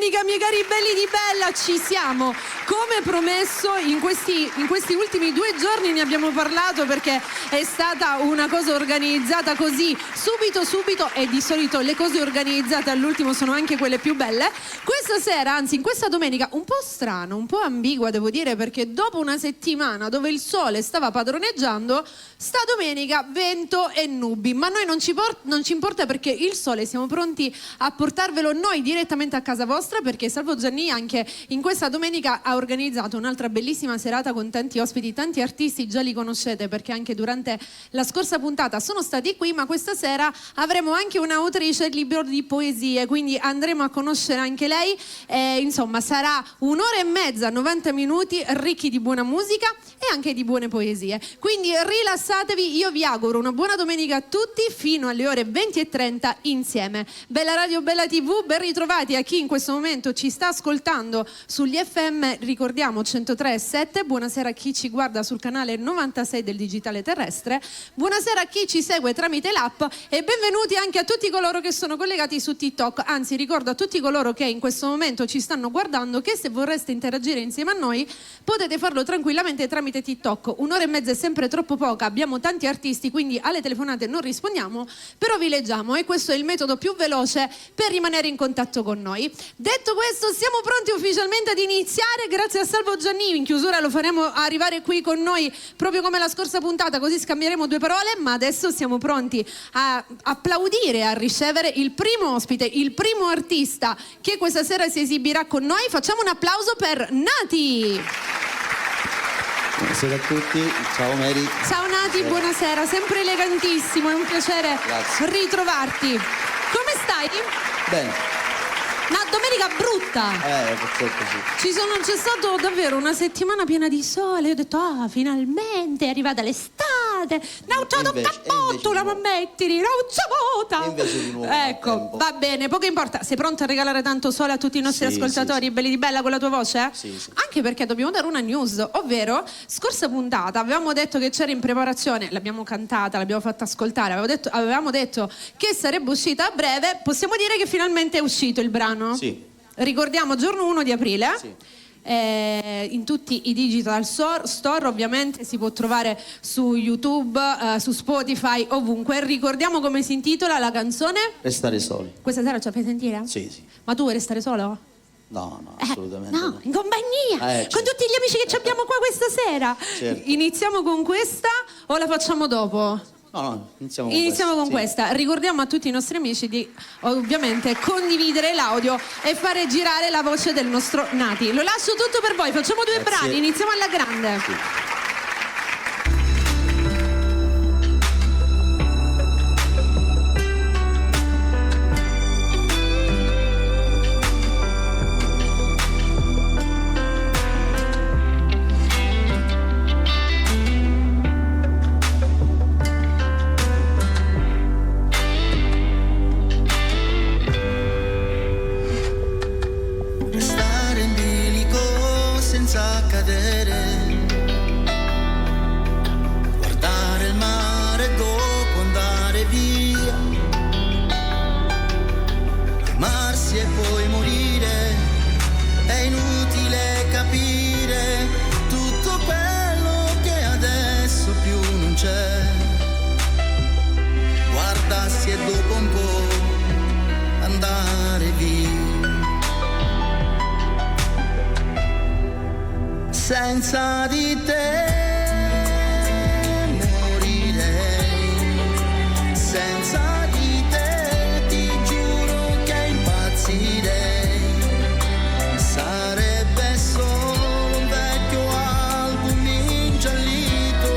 domenica, miei cari belli di Bella, ci siamo. Come promesso, in questi ultimi 2 giorni ne abbiamo parlato perché è stata una cosa organizzata così, subito, e di solito le cose organizzate all'ultimo sono anche quelle più belle. Questa sera, anzi in questa domenica, un po' strana, un po' ambigua devo dire, perché dopo una settimana dove il sole stava padroneggiando, sta domenica vento e nubi, ma a noi non ci importa perché il sole siamo pronti a portarvelo noi direttamente a casa vostra, perché Salvo Gianni anche in questa domenica ha organizzato un'altra bellissima serata con tanti ospiti, tanti artisti, già li conoscete perché anche durante la scorsa puntata sono stati qui, ma questa sera avremo anche un'autrice del libro di poesie, quindi andremo a conoscere anche lei, insomma sarà 1 ora e mezza, 90 minuti ricchi di buona musica e anche di buone poesie, quindi rilassatevi, io vi auguro una buona domenica a tutti fino alle ore 20:30 insieme. Bella Radio, Bella TV, ben ritrovati a chi in questo momento ci sta ascoltando sugli FM, ricordiamo 103.7, buonasera a chi ci guarda sul canale 96 del digitale terrestre, buonasera a chi ci segue tramite l'app e benvenuti anche a tutti coloro che sono collegati su TikTok, anzi ricordo a tutti coloro che in questo momento ci stanno guardando che se vorreste interagire insieme a noi potete farlo tranquillamente tramite TikTok. 1 ora e mezza è sempre troppo poca, abbiamo tanti artisti quindi alle telefonate non rispondiamo, però vi leggiamo e questo è il metodo più veloce per rimanere in contatto con noi. Detto questo, siamo pronti ufficialmente ad iniziare. Grazie a Salvo Gianni, in chiusura lo faremo arrivare qui con noi proprio come la scorsa puntata, così scambieremo 2 parole, ma adesso siamo pronti a applaudire, a ricevere il primo ospite, il primo artista che questa sera si esibirà con noi. Facciamo un applauso per Nati. Buonasera a tutti, ciao Mary. Ciao Nati, buonasera, sempre elegantissimo, è un piacere ritrovarti. Come stai? Bene. Una domenica brutta. Purtroppo sì. C'è stato davvero una settimana piena di sole, io ho detto finalmente è arrivata l'estate, non c'è un cappotto la mammettini, non c'è vota. Invece di nuovo ecco, va bene, poco importa, sei pronto a regalare tanto sole a tutti i nostri ascoltatori, belli di Bella, con la tua voce? Sì. Anche perché dobbiamo dare una news, ovvero scorsa puntata avevamo detto che c'era in preparazione, l'abbiamo cantata, l'abbiamo fatta ascoltare, avevamo detto che sarebbe uscita a breve, possiamo dire che finalmente è uscito il brano? Sì. Ricordiamo giorno 1 di aprile. Sì. In tutti i digital store ovviamente si può trovare su YouTube, su Spotify, ovunque. Ricordiamo come si intitola la canzone? Restare soli. Questa sera ce la fai sentire? Sì. Ma tu vuoi restare solo? No, assolutamente no, in compagnia, certo. con tutti gli amici che ci abbiamo qua questa sera. Certo. Iniziamo con questa o la facciamo dopo? No, iniziamo con sì. questa. Ricordiamo a tutti i nostri amici di ovviamente condividere l'audio e fare girare la voce del nostro Nati. Lo lascio tutto per voi, facciamo 2 brani, iniziamo alla grande. Sì. guardare il mare dopo andare via, amarsi e poi morire, è inutile capire tutto quello che adesso più non c'è, guardarsi e dopo un po' andare via. Senza di te morirei, senza di te ti giuro che impazzirei, sarebbe solo un vecchio album ingiallito,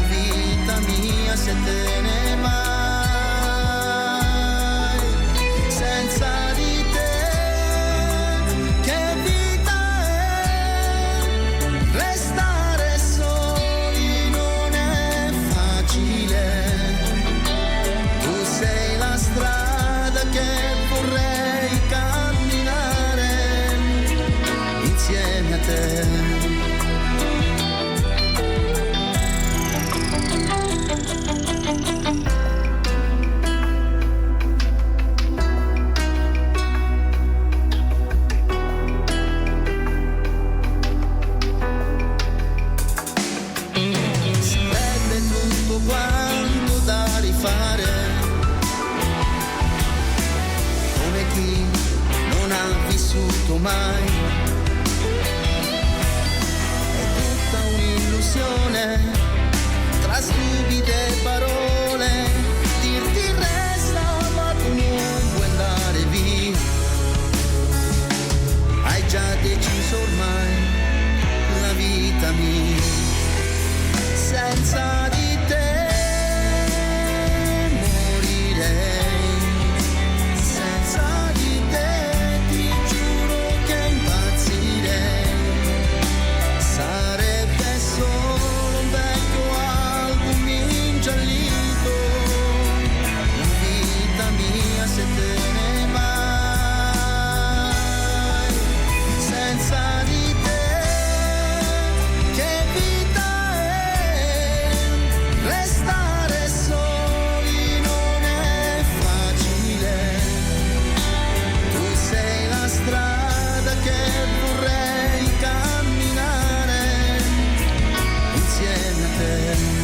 vita mia se te ne vai, senza di te che vita è. Resta vissuto mai. È tutta un'illusione, tra stupide parole, dirti resta ma tu non puoi andare via. Hai già deciso ormai la vita mia, senza di te morirei, senza di te ti giuro che impazzirei. Sarebbe solo un vecchio album ingiallito, la vita mia se te ne vai. Senza di te che vita è, restare soli non è facile. Tu sei la strada che vorrei camminare insieme a te.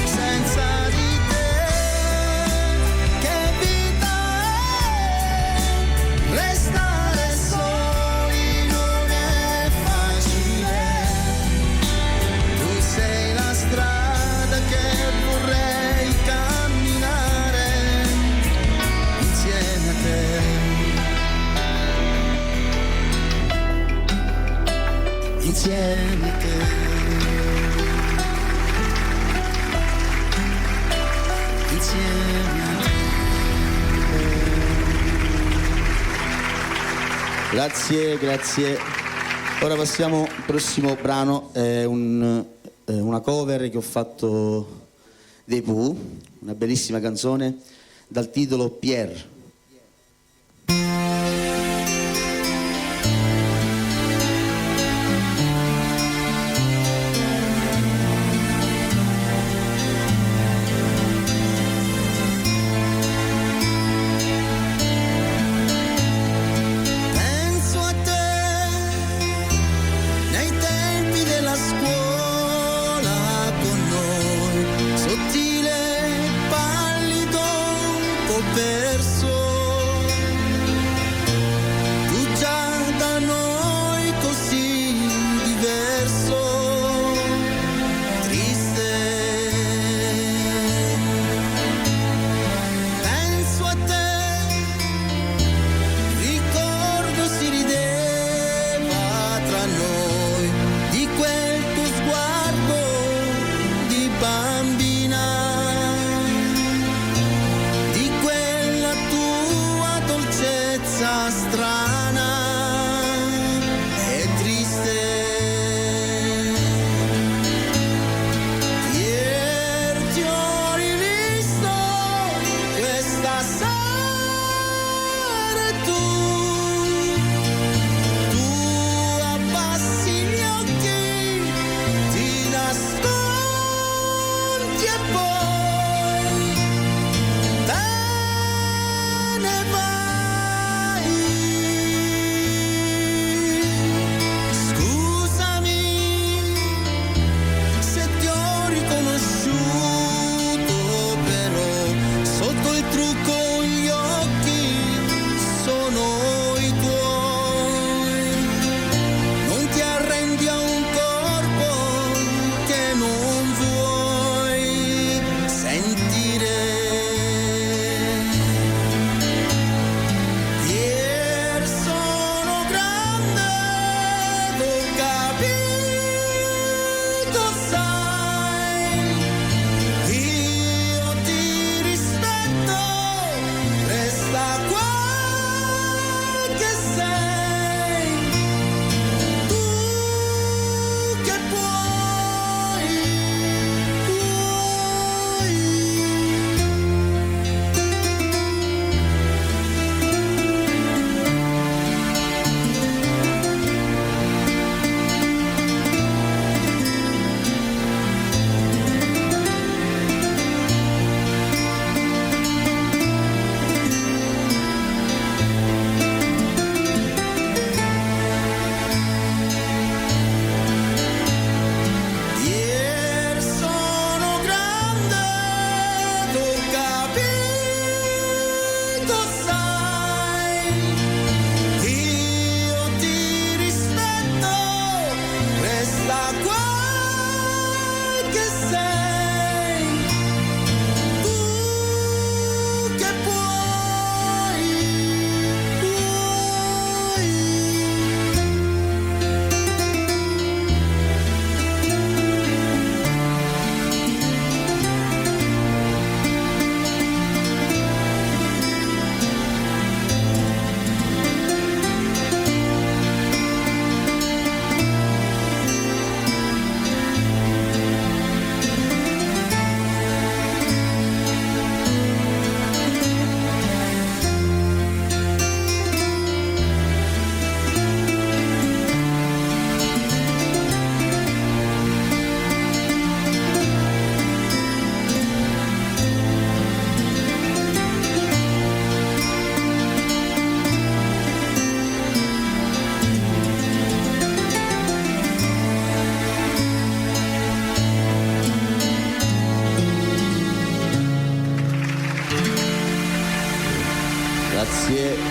Senza di te che vita è, restare soli non è facile. Tu sei la strada che vorrei camminare insieme a te. Insieme a te. Insieme a te. Grazie, grazie. Ora passiamo al prossimo brano, è una cover che ho fatto dei Pooh, una bellissima canzone dal titolo Pierre. Penso a te nei tempi della scuola con noi, sottile, pallido, un po' perso.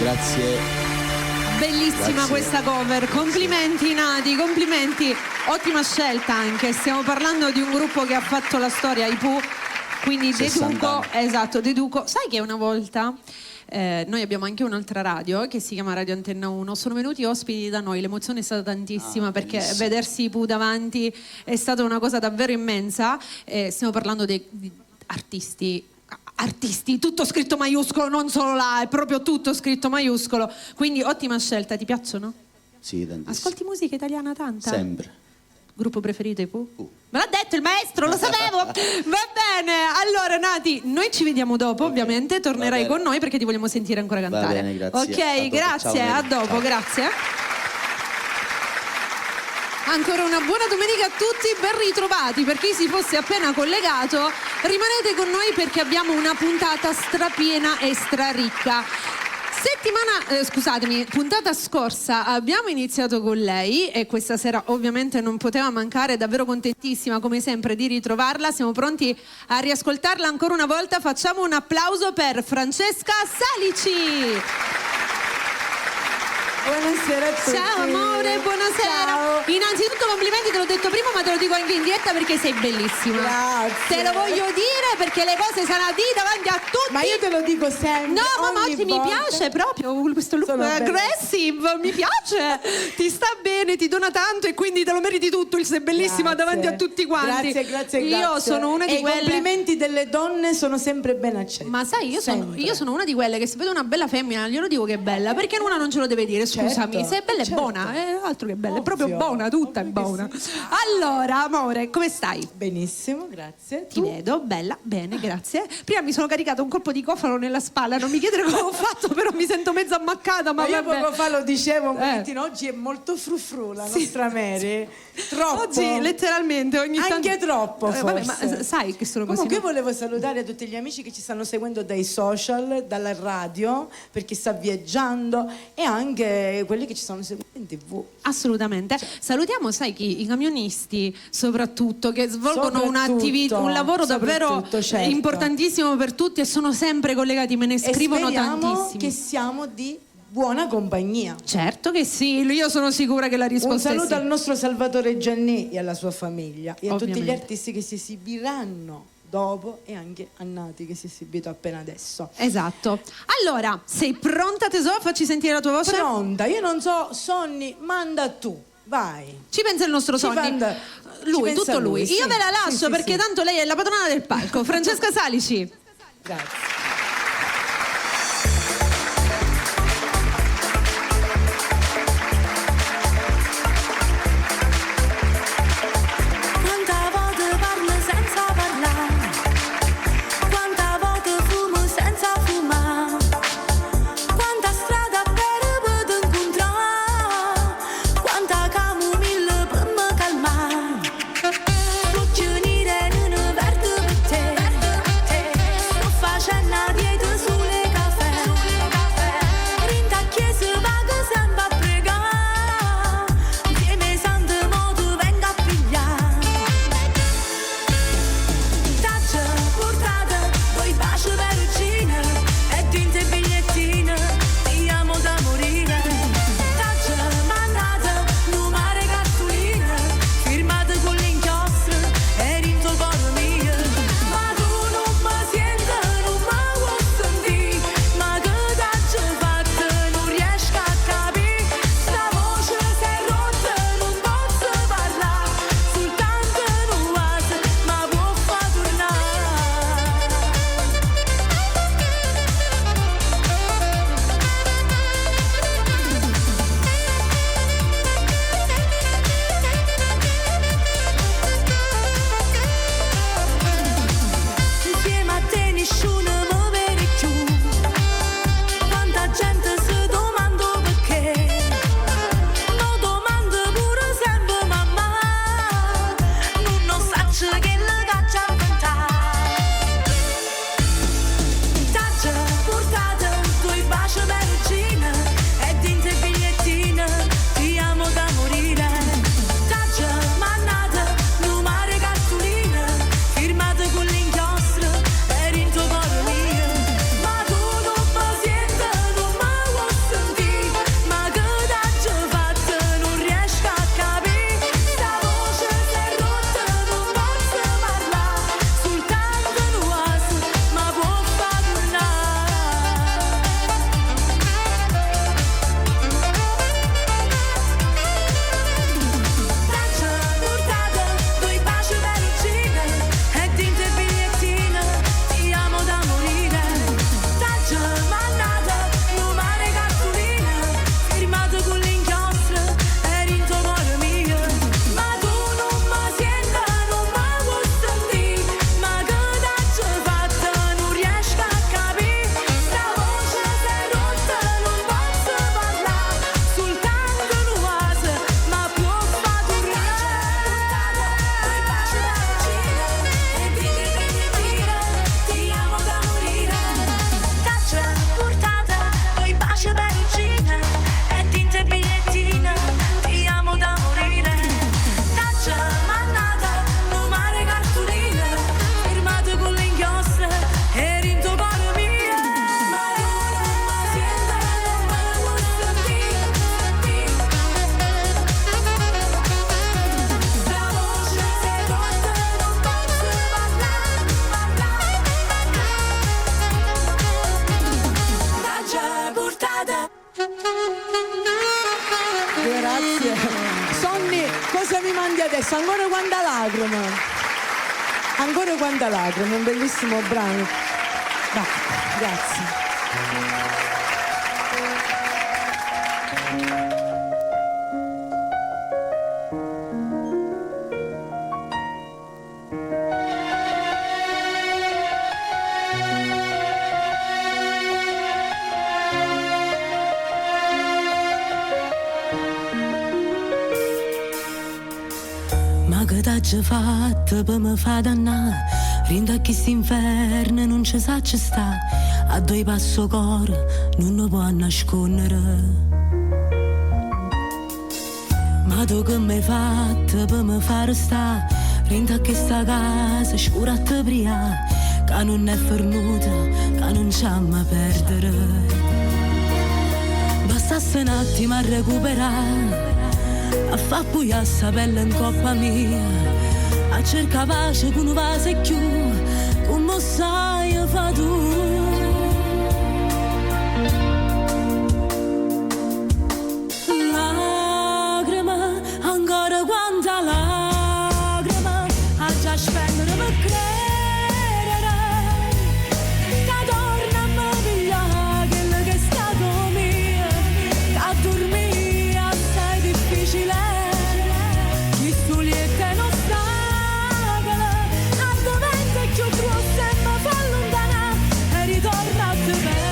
Grazie. Bellissima Grazie. questa cover, complimenti Nati, complimenti, ottima scelta anche, stiamo parlando di un gruppo che ha fatto la storia, i Pooh, quindi 60 deduco, anni. esatto, deduco, sai che una volta noi abbiamo anche un'altra radio che si chiama Radio Antenna 1, sono venuti ospiti da noi, l'emozione è stata tantissima perché bellissimo. vedersi i Pooh davanti è stata una cosa davvero immensa, stiamo parlando di artisti, tutto scritto maiuscolo, non solo là, è proprio tutto scritto maiuscolo. Quindi ottima scelta, ti piacciono? Sì, tantissimo. Ascolti musica italiana tanta? Sempre. Gruppo preferito i Pooh? Me l'ha detto il maestro, lo sapevo! Va bene, allora Nati, noi ci vediamo dopo, ovviamente, tornerai con noi perché ti vogliamo sentire ancora cantare. bene, grazie. Ok, A dopo. grazie, Ciao, a dopo, ciao. grazie. Ancora una buona domenica a tutti, ben ritrovati. Per chi si fosse appena collegato, rimanete con noi perché abbiamo una puntata strapiena e straricca. Puntata scorsa abbiamo iniziato con lei e questa sera ovviamente non poteva mancare, davvero contentissima come sempre di ritrovarla, siamo pronti a riascoltarla ancora una volta, facciamo un applauso per Francesca Salici. Buonasera a tutti. Ciao amore, buonasera. Ciao. Innanzitutto complimenti, te l'ho detto prima ma te lo dico anche in diretta perché sei bellissima. Grazie. Te lo voglio dire perché le cose saranno a dire davanti a tutti. Ma io te lo dico sempre. No, ma ogni oggi mi volta. piace proprio questo look Sono aggressive, mi piace, ti sta bene, ti dona tanto e quindi te lo meriti tutto, sei bellissima Grazie. davanti a tutti quanti. Grazie. Io sono una di e quelle. I complimenti delle donne sono sempre ben accetti. Ma sai, io sono una di quelle che se vedo una bella femmina glielo dico che è bella, perché una non ce lo deve dire, scusami, Certo, se è bella è certo. buona, è altro che bella, è proprio Ovvio, buona, tutta è ovvio che buona. sì. Allora, amore, come stai? Benissimo, grazie. Ti vedo, bella, bene, grazie. Prima mi sono caricata un colpo di cofano nella spalla, non mi chiedere come ho fatto, però mi sento mezza ammaccata, ma Ma io vabbè. poco fa lo dicevo un pochettino, oggi è molto frufru la nostra Mary. Troppo. Oggi letteralmente ogni tanto Anche troppo forse. vabbè, ma sai che sono così. Comunque io no? volevo salutare tutti gli amici che ci stanno seguendo dai social, dalla radio, per chi sta viaggiando e anche quelli che ci stanno seguendo in TV. Assolutamente. Salutiamo, sai chi? I camionisti, soprattutto, che svolgono Soprattutto, un lavoro davvero soprattutto, certo. importantissimo per tutti e sono sempre collegati, me ne scrivono e speriamo tantissimi. che siamo di buona compagnia. Certo che sì, io sono sicura che la Un risposta è saluto sì. al nostro Salvatore Giannì e alla sua famiglia e a tutti gli Ovviamente. artisti che si esibiranno dopo e anche a Nati che si è esibito appena adesso. Esatto. Allora, sei pronta tesoro? Facci sentire la tua voce. Pronta, io non so, Sonny, manda tu, vai. Ci pensa il nostro Sonny. Ci Lui, pensa tutto lui. sì. Io ve la lascio Sì, perché sì. tanto lei è la padrona del palco. Francesca Salici. Grazie. Quanta volte parlo senza parlare, quanta volte fumo senza fumare, quanta strada per poter incontrare, quanta camomilla per me calmare. Può venire in un verde per te, sto facendo avanti adesso, ancora quanta lacrima. Ancora quanta lacrima, un bellissimo brano. Vai, grazie. Ma che t'hai fatto per me fa dannare? Rinda che s'inferno non ci sa ci sta. A due passo cuore non lo può nascondere. Ma tu che mi hai fatto per me fare sta? Rinda che sta casa scura a te pria. Che non è fermuta, che non c'ha mai perdere. Bastasse un attimo a recuperare, a fa puia sa pelle in coppa mia, a cerca pace con un vaso e chiù, come sai fa tu. Lacrima, ancora quanta lacrima, a già spendere per credere, che torna a me pigliare quello che è stato mio, che a dormire assai difficile, chi stuliette non stacala, a dovente più grossa e mi fa lontana, e ritorna a te perdere,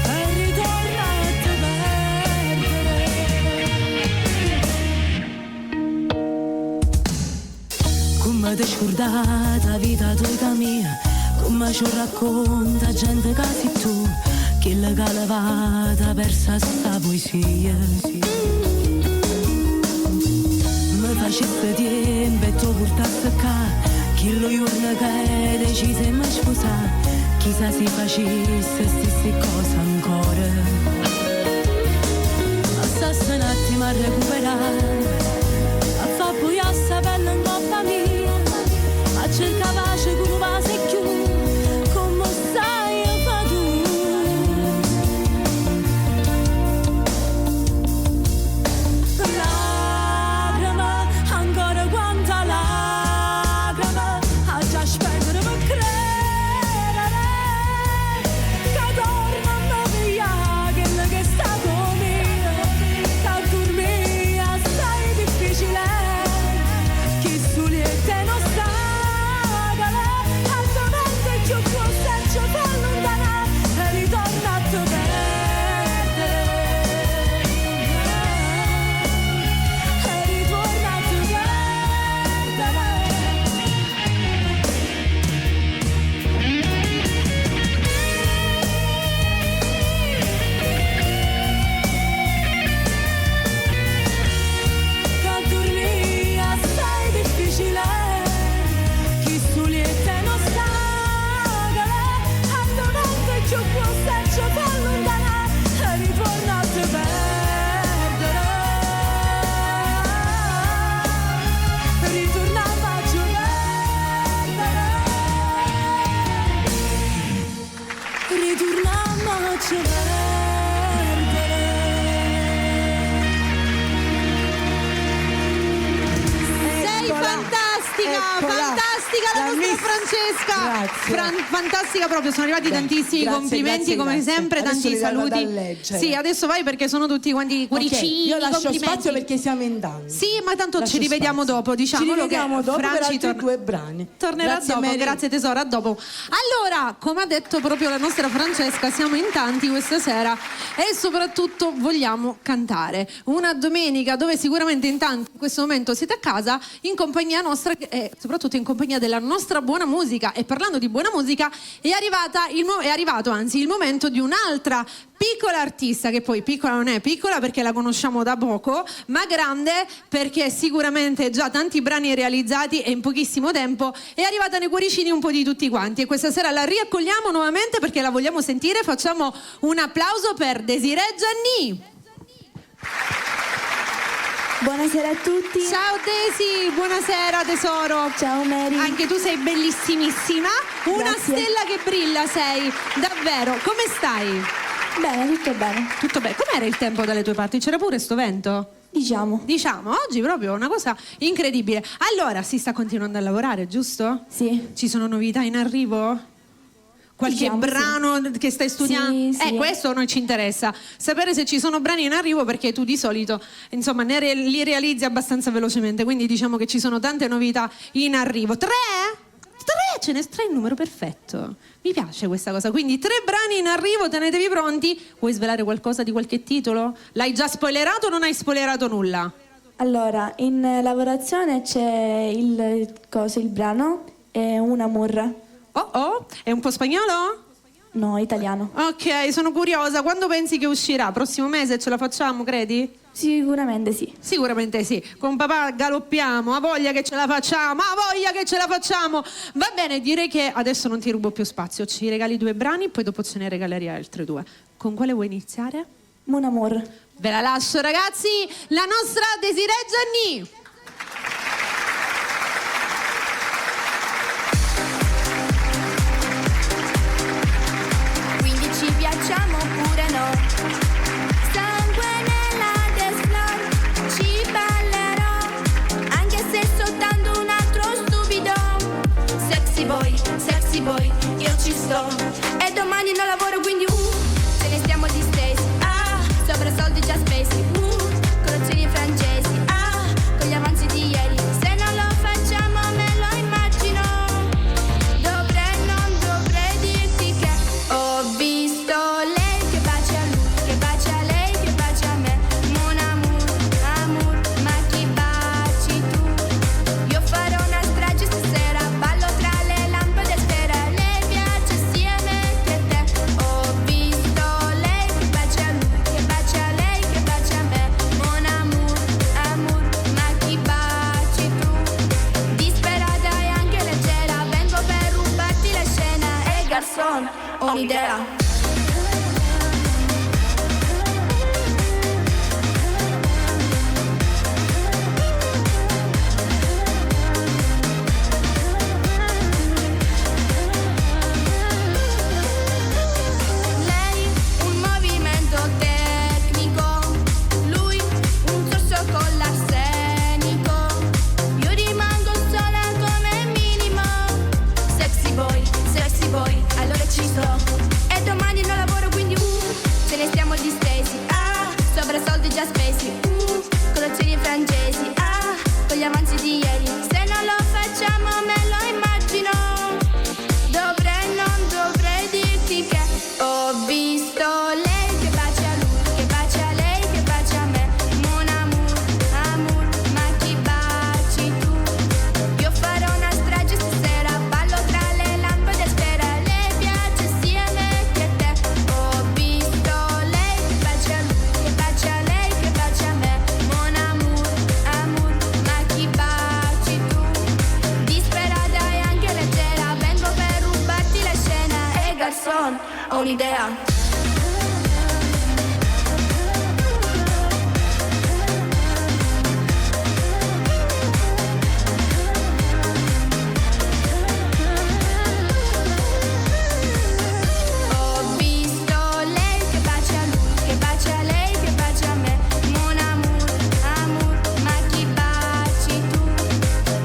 e ritorna a te perdere. Come ti scordata la vita tua mia, come ci racconta gente che sei tu, che la calevata persa sta poesia. Mi facesse tempo e tu portasse qua, che lo giorno che decise mi sposare, chissà se facesse stesse cose ancora. Passasse un attimo a recuperare, a fa poi a sapere in coppa mia, a cercare pace con un vaso e chiù, come sai fa tu. Lacrima, ancora quanta lacrima, a già spendere per credere, che torna a me pigliare quello che è stato mio, che a dormire assai difficile, chi suliette non stacala, altrimenti più grossa e ci fa lontana, e ritorna a te perdere, e ritorna a te perdere. Che a dormire assai difficile, chi suliette non stacala, altrimenti più grossa e ci fa lontana, e ritorna a te perdere, ritorna a te perdere, ritorna a te perdere. Sei Eccola, fantastica, eccola. fantastica la La nostra miss. Francesca. Grazie. Fantastica proprio, sono arrivati tantissimi grazie, complimenti grazie, come grazie. sempre, Adesso tanti li vado ad saluti. leggere. Sì, adesso vai perché sono tutti quanti cuoricini, Ok, io lascio complimenti. spazio perché siamo in tanti. Sì, ma tanto Lascio ci rivediamo spazio. dopo, diciamolo Ci rivediamo che dopo per Franci altri due brani. tornerà Grazie, dopo, Mary. grazie tesoro, a dopo. Allora, come ha detto proprio la nostra Francesca, siamo in tanti questa sera e soprattutto vogliamo cantare. Una domenica dove sicuramente in tanti in questo momento siete a casa in compagnia nostra e soprattutto in compagnia della nostra buona musica. E parlando di buona musica è arrivato anzi il momento di un'altra piccola artista, che poi piccola non è piccola perché la conosciamo da poco, ma grande perché sicuramente già tanti brani realizzati e in pochissimo tempo è arrivata nei cuoricini un po' di tutti quanti, e questa sera la riaccogliamo nuovamente perché la vogliamo sentire. Facciamo un applauso per Desiree Gianni. Buonasera a tutti. Ciao Desi, buonasera tesoro. Ciao Mary. Anche tu sei bellissimissima, una Grazie. stella che brilla sei, davvero. Come stai? Bene, tutto bene. Tutto bene. Com'era il tempo dalle tue parti? C'era pure sto vento? Diciamo. Diciamo, oggi proprio una cosa incredibile. Allora, si sta continuando a lavorare, giusto? Sì. Ci sono novità in arrivo? Qualche Diciamo, brano che stai studiando? Sì. Questo a noi ci interessa. Sapere se ci sono brani in arrivo, perché tu di solito, insomma, li realizzi abbastanza velocemente. Quindi diciamo che ci sono tante novità in arrivo. 3? Ce ne stai il numero perfetto. Mi piace questa cosa. Quindi 3 brani in arrivo, tenetevi pronti. Vuoi svelare qualcosa di qualche titolo? L'hai già spoilerato o non hai spoilerato nulla? Allora, in lavorazione c'è il brano e un amor. Oh, è un po' spagnolo? No, italiano. Ok, sono curiosa. Quando pensi che uscirà? Prossimo mese ce la facciamo, credi? Sicuramente sì. Sicuramente sì. Con papà galoppiamo, ha voglia che ce la facciamo, ha voglia che ce la facciamo. Va bene, direi che adesso non ti rubo più spazio. Ci regali 2 brani, poi dopo ce ne regalerei altri 2. Con quale vuoi iniziare? Mon amor. Ve la lascio, ragazzi, la nostra Desiree Gianni. Quindi ci piacciamo oppure no? Sangue nella dance floor, ci ballerò, anche se soltanto un altro stupido. Sexy boy, io ci sto. E domani non lavoro quindi ce ne stiamo distesi. Sopra soldi già spesi, colazioni francesi, con gli avanzi di ieri. Se non lo facciamo me lo immagino. Non dovrei dirti che ho visto lei che bacia a lui, che bacia a lei, che bacia a me. Mon amour, ma chi baci tu? Io farò una strage stasera, ballo tra le lampade a sfera. Lei piace sia me che te. Ho visto lei che bacia a lui, che bacia a lei, che bacia a me. Mon amour, ma chi baci tu? Disperata e anche leggera, vengo per rubarti la scena. Ehi garçon, ho un'idea. Lei un movimento tecnico, lui un sorso con l'arsenico. Io rimango sola come minimo. Sexy boy, allora ci sto. E domani non lavoro quindi ce ne stiamo distesi. Sopra soldi già spesi, colazioni francesi, con gli avanzi di ieri. Se non lo facciamo me lo immagino. Non dovrei dirti che ho visto lei che bacia a lui, che bacia a lei, che bacia a me. Mon amour, ma chi baci tu? Io farò una strage stasera, ballo tra le lampade a sfera. Lei piace sia me che te. Ho visto lei che bacia a lui, che bacia a lei, che bacia a me. Mon amour, ma chi baci tu? Disperata e anche leggera, vengo per rubarti la scena. Ehi garçon, ho un'idea. Ho visto lei che bacia a lui, che bacia a lei, che bacia a me. Mon amour, ma chi baci tu?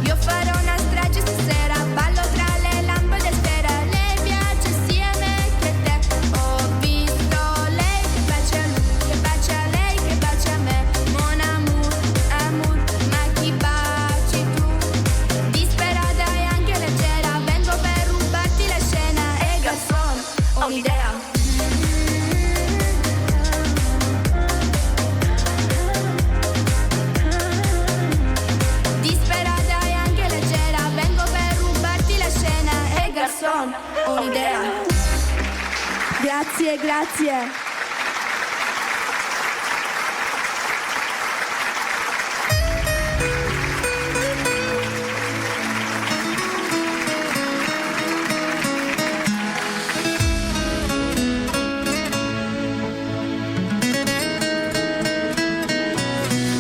Io farò una strage stasera, ballo tra le lampade a sfera. Lei piace sia me che te. Ho visto lei che bacia a lui, che bacia a lei, che bacia a me. Mon amour, ma chi baci tu? Disperata e anche leggera, vengo per rubarti la scena. Ehi garçon, ho un'idea. Disperata e anche leggera, vengo per rubarti la scena. Ehi garçon, ho un'idea. Grazie.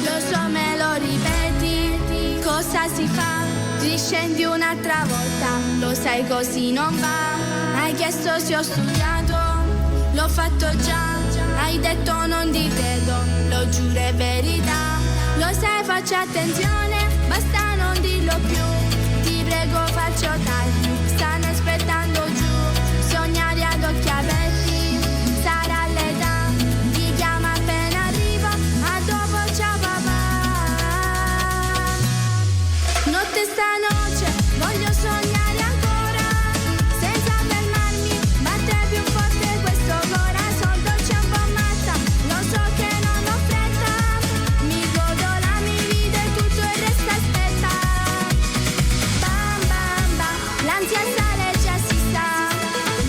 Lo so, me lo ripeti, cosa si fa? Riscendi un'altra volta, lo sai così non va. Hai chiesto se ho studiato, l'ho fatto già. Hai detto non ti credo, lo giuro è verità. Lo sai, faccio attenzione, basta non dirlo più. Ti prego, faccio tardi, stanno aspettando giù. Sognare ad occhi aperti, sarà l'età. Ti chiama appena arrivo, a dopo ciao papà. Notte stanotte, voglio sognare ancora, senza fermarmi, batte più forte questo corazon, dolce un po' matta, lo so che non ho fretta, mi godo la mia vita e tutto il resto aspetta. Bam bam bam, l'ansia sale e già si sta.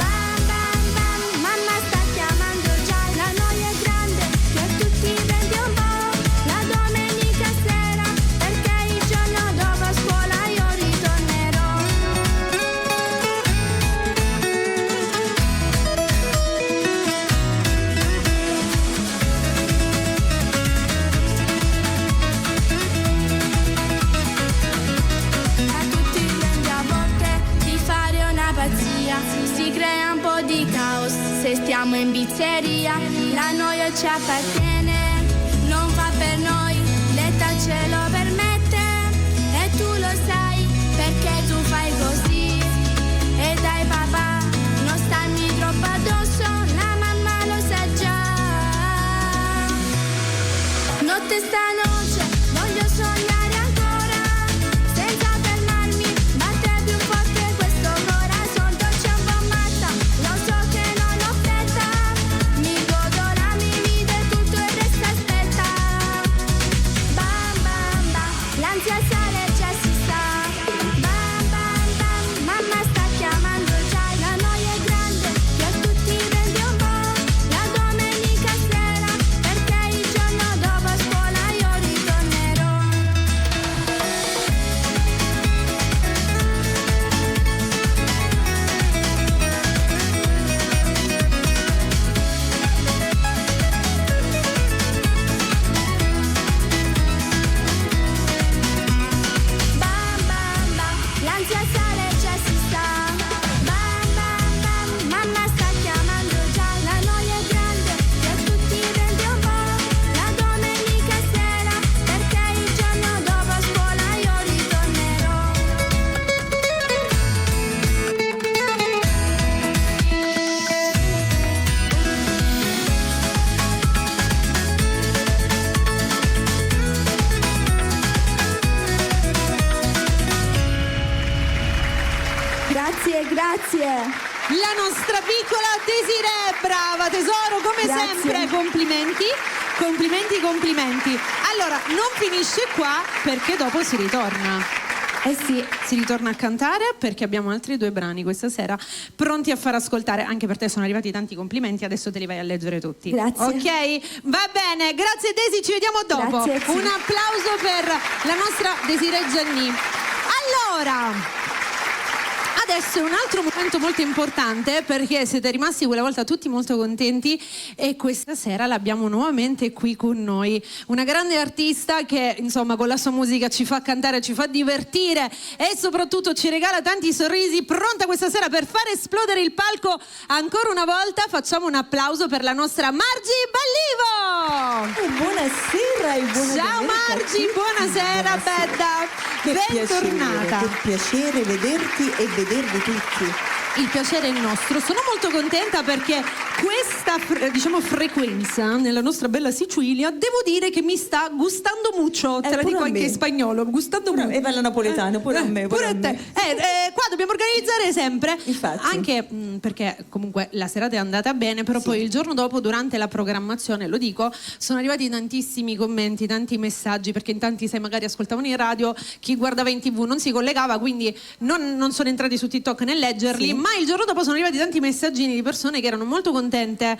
Bam bam bam, mamma sta chiamando già, la noia è grande, che tutti prendi un po', la domenica sera, perché il giorno dopo a scuola io ritornerò. A tutti rende a volte di fare una pazzia, si crea un po' di caos se stiamo in pizzeria, la noia ci appartiene, non fa per noi, l'età ce lo permette e tu lo sai perché tu fai così. E dai papà, non starmi troppo addosso, la mamma lo sa già. Notte stanotte, voglio sognare ancora, senza fermarmi, batte più forte questo corazon, dolce un po' matta, lo so che non ho fretta, mi godo la mia vita e tutto il resto aspetta. Bam bam bam, l'ansia sale e già si sta. Bam bam bam, mamma sta chiamando già, la noia è grande, che a tutti prendi un po', la domenica sera, perché il giorno dopo a scuola io ritornerò. Bam bam bam, l'ansia sale e già si sta. Bam bam bam, mamma sta chiamando già, la noia è grande, che a tutti prendi un po', la domenica sera, perché il giorno dopo a scuola io ritornerò. Grazie, grazie. La nostra piccola Desiree, brava tesoro, come Grazie. sempre, complimenti, complimenti, complimenti. Allora, non finisce qua perché dopo si ritorna. Eh sì, Si ritorna a cantare perché abbiamo altri 2 brani questa sera pronti a far ascoltare. Anche per te sono arrivati tanti complimenti, adesso te li vai a leggere tutti. Grazie. Ok? Va bene, grazie Desi, ci vediamo dopo. Grazie, sì. Un applauso per la nostra Desiree Gianni. Allora, adesso è un altro momento molto importante perché siete rimasti quella volta tutti molto contenti e questa sera l'abbiamo nuovamente qui con noi. Una grande artista che insomma con la sua musica ci fa cantare, ci fa divertire e soprattutto ci regala tanti sorrisi. Pronta questa sera per far esplodere il palco ancora una volta. Facciamo un applauso per la nostra Margi Ballivo. Buonasera e buona Ciao domenica a Margi, tutti. buonasera bella, Che bentornata. Piacere, che piacere vederti e vedervi tutti. Il piacere è nostro. Sono molto contenta perché questa frequenza nella nostra bella Sicilia devo dire che mi sta gustando mucho. Te la pure dico a anche me. in spagnolo, gustando mucho. E parla napoletano, pure a me. Pure a te. Qua dobbiamo organizzare sempre. Infatti. Anche perché comunque la serata è andata bene, però poi il giorno dopo, durante la programmazione, lo dico, sono arrivati tantissimi commenti, tanti messaggi, perché in tanti sai magari ascoltavano in radio, chi guardava in TV non si collegava, quindi non sono entrati su TikTok né leggerli, Sì. ma il giorno dopo sono arrivati tanti messaggini di persone che erano molto contente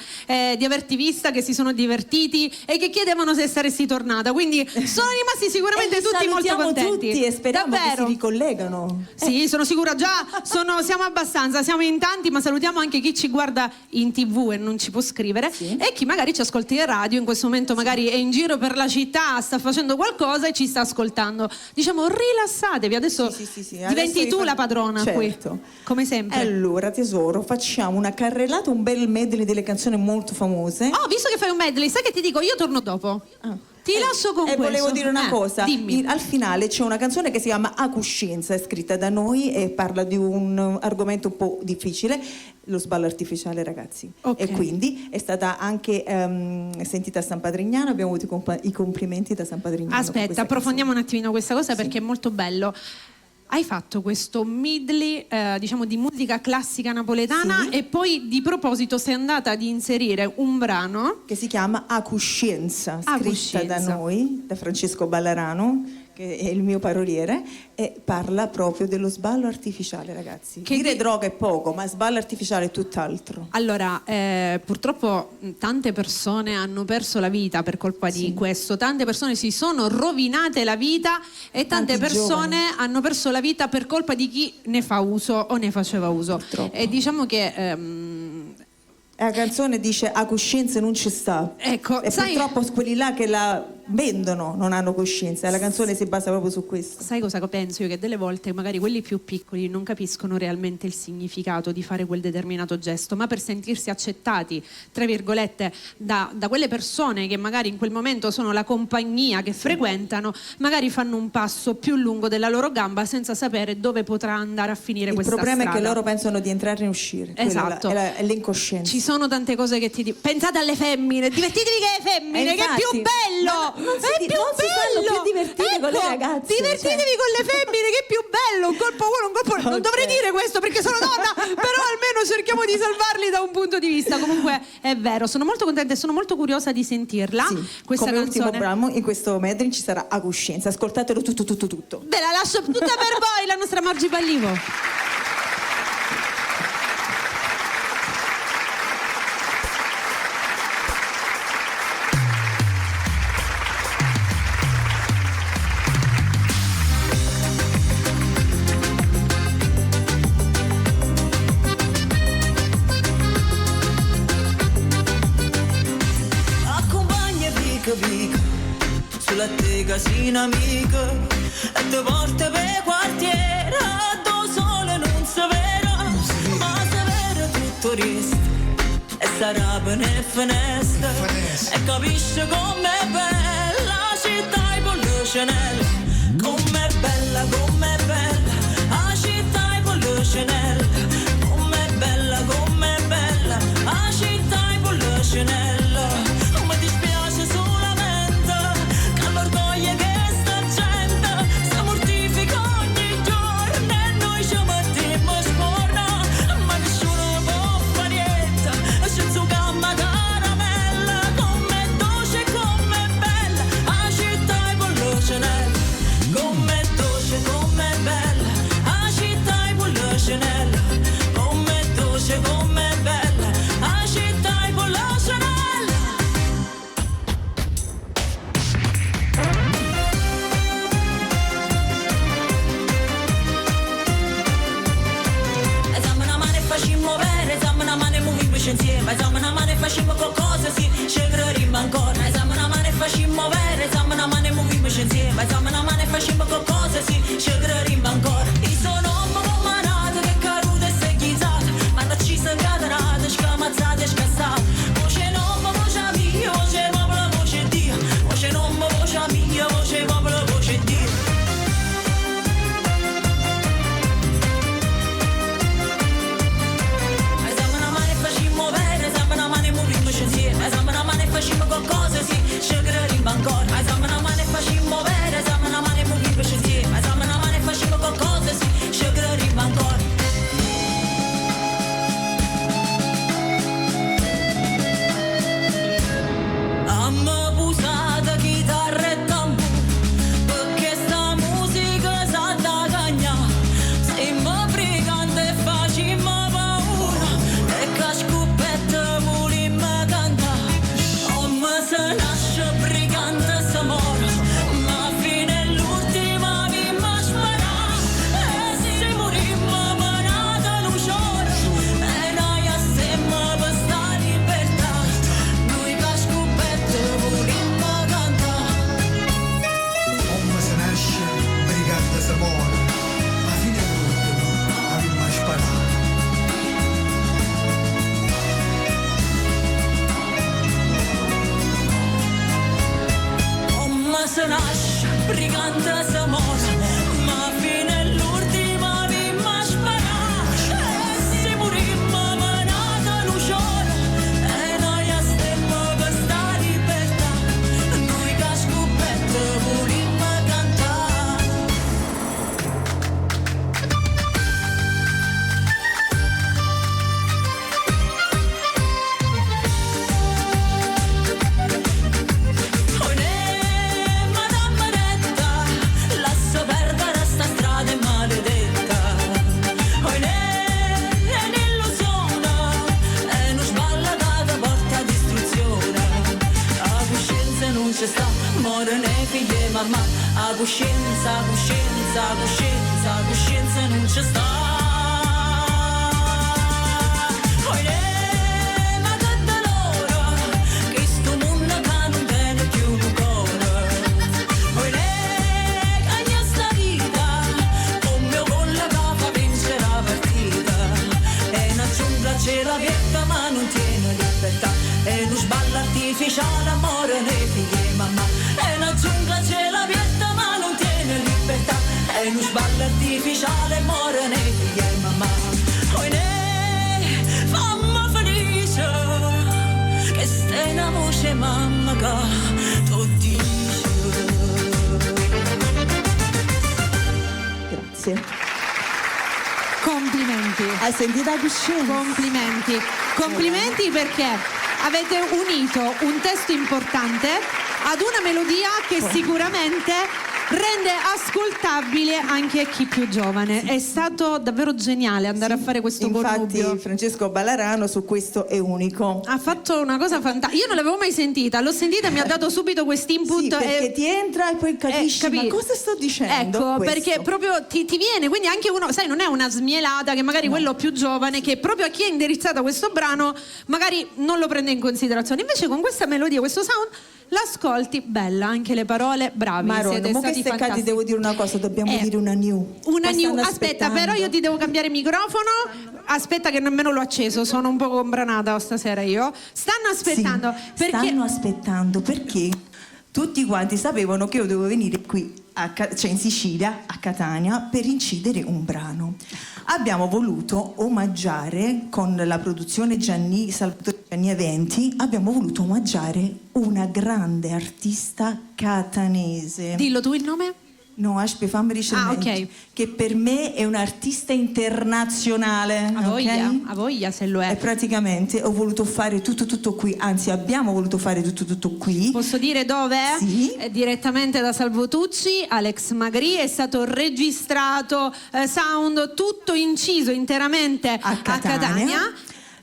di averti vista, che si sono divertiti e che chiedevano se saresti tornata, quindi sono rimasti sicuramente E li tutti molto salutiamo contenti. tutti e speriamo Davvero. che si ricollegano. Sì, sono sicura, già siamo abbastanza, siamo in tanti, ma salutiamo anche chi ci guarda in TV e non ci può scrivere e chi magari ci ascolta in radio, in questo momento magari è in giro per la città, sta facendo qualcosa e ci sta ascoltando. Diciamo rilassatevi, adesso Sì. diventi Adesso tu la padrona certo. qui, come sempre. Allora tesoro, facciamo una carrellata, un bel medley medley delle canzoni molto famose. Oh, visto che fai un medley, sai che ti dico? Io torno dopo. Ti lascio con questo. E volevo dire una cosa, dimmi. al finale c'è una canzone che si chiama A Coscienza, è scritta da noi e parla di un argomento un po' difficile, lo sballo artificiale, ragazzi. Ok. E quindi è stata anche sentita a San Patrignano, abbiamo avuto i complimenti da San Patrignano. con Aspetta, questa approfondiamo un attimino questa cosa perché Sì. è molto bello. Hai fatto questo medley, diciamo, di musica classica napoletana Sì. e poi di proposito sei andata ad inserire un brano. che si chiama A Coscienza, A scritta Coscienza. da noi, da Francesco Ballarano, che è il mio paroliere, e parla proprio dello sballo artificiale, ragazzi. Che Dire di- droga è poco, ma sballo artificiale è tutt'altro. Allora, purtroppo tante persone hanno perso la vita per colpa di questo, tante persone si sono rovinate la vita e tante Tanti persone giovani. hanno perso la vita per colpa di chi ne fa uso o ne faceva uso. Purtroppo. E diciamo che La canzone dice A coscienza non ci sta. ecco, E sai, purtroppo quelli là che la vendono non hanno coscienza. E la canzone si basa proprio su questo. sai cosa penso io? Che delle volte magari quelli più piccoli non capiscono realmente il significato di fare quel determinato gesto, ma per sentirsi accettati, tra virgolette, da quelle persone che magari in quel momento sono la compagnia che frequentano, magari fanno un passo più lungo della loro gamba senza sapere dove potrà andare a finire Il questa problema strada. è che loro pensano di entrare e uscire. Quella Esatto. è l'incoscienza. Ci sono tante cose che ti dicono. Pensate alle femmine, divertitevi che le femmine, che è infatti, più bello! non si è di- più non si fanno bello! più divertire con le Ecco, ragazze, divertitevi con le femmine, che è più bello! Un colpo uno, un colpo. Non Ok. dovrei dire questo perché sono donna, però almeno cerchiamo di salvarli da un punto di vista. Comunque è vero, sono molto contenta e sono molto curiosa di sentirla. Sì, Questa come ultimo canzone. brano in questo medley ci sarà A coscienza. Ascoltatelo tutto. Ve la lascio tutta per voi, la nostra Margi Ballivo. Accompagna pica sulla te casina amica e te porta per quartiere dove sole non si vera, ma se vera tutto resta e sarà per le finestre e capisce com'è bella la città e pollo Chanel, com'è bella la città e pollo Chanel, com'è bella la città e pollo Chanel. Non mi dispiace solamente che l'orgoglio che sta gente si mortifica ogni giorno e noi ci mettiamo a scorna, ma nessuno può fare niente senza gamma caramella, come dolce come se nasce, brigante se muore, ma fino all'ultima vimma sparà. E se morimmo menata l'usciore, e noi stiamo per sta libertà, noi che scoperto volimmo cantare. Muore nei figli e mamma, a coscienza, coscienza, coscienza, coscienza non ci sta. Ma che dolore, che sto mondo che non tiene più un cuore. Cagna sta vita, con mio colla che fa vincere la partita. E una giungla c'è la vietta ma non tiene libertà. E non sballa artificiale, amore nei figli e mamma. E una giungla c'è la vietta ma non tiene libertà. E non sballa artificiale, muore nei figli e mamma. Fammi felice, che stai una voce mamma che tu dici. Grazie. Complimenti. Hai sentito la coscienza? Complimenti. Complimenti perché avete unito un testo importante ad una melodia che sicuramente rende ascoltabile anche chi più giovane. È stato davvero geniale andare a fare questo connubio. Infatti Francesco Ballarano su questo è unico. Ha fatto una cosa fantastica. Io non l'avevo mai sentita, l'ho sentita e mi ha dato subito quest'input. Sì, perché ti entra e poi capisci ma cosa sto dicendo. Ecco, questo. perché proprio ti viene, quindi anche uno, sai, non è una smielata che magari quello più giovane, che proprio a chi è indirizzato questo brano magari non lo prende in considerazione. Invece con questa melodia, questo sound, l'ascolti, bella, anche le parole, bravi, Maronna, siete mo stati che steccati fantastici. devo dire una cosa, dobbiamo dire una new. Una Ma new, stanno aspetta, aspettando. però io ti devo cambiare il microfono. Aspetta che nemmeno l'ho acceso, sono un po' combranata stasera io. Stanno aspettando, Sì, perché stanno aspettando perché tutti quanti sapevano che io dovevo venire qui cioè in Sicilia, a Catania, per incidere un brano. Abbiamo voluto omaggiare con la produzione Salvatore Gianni Eventi, abbiamo voluto omaggiare una grande artista catanese. dillo tu il nome? No, aspetta, fammi ricercare. ok. Che per me è un'artista internazionale. A voglia, ok? a voglia se lo è. E praticamente ho voluto fare tutto qui, anzi abbiamo voluto fare tutto qui. Posso dire dove? Sì. Direttamente da Salvo Tucci, Alex Magri, è stato registrato, sound tutto inciso interamente A Catania.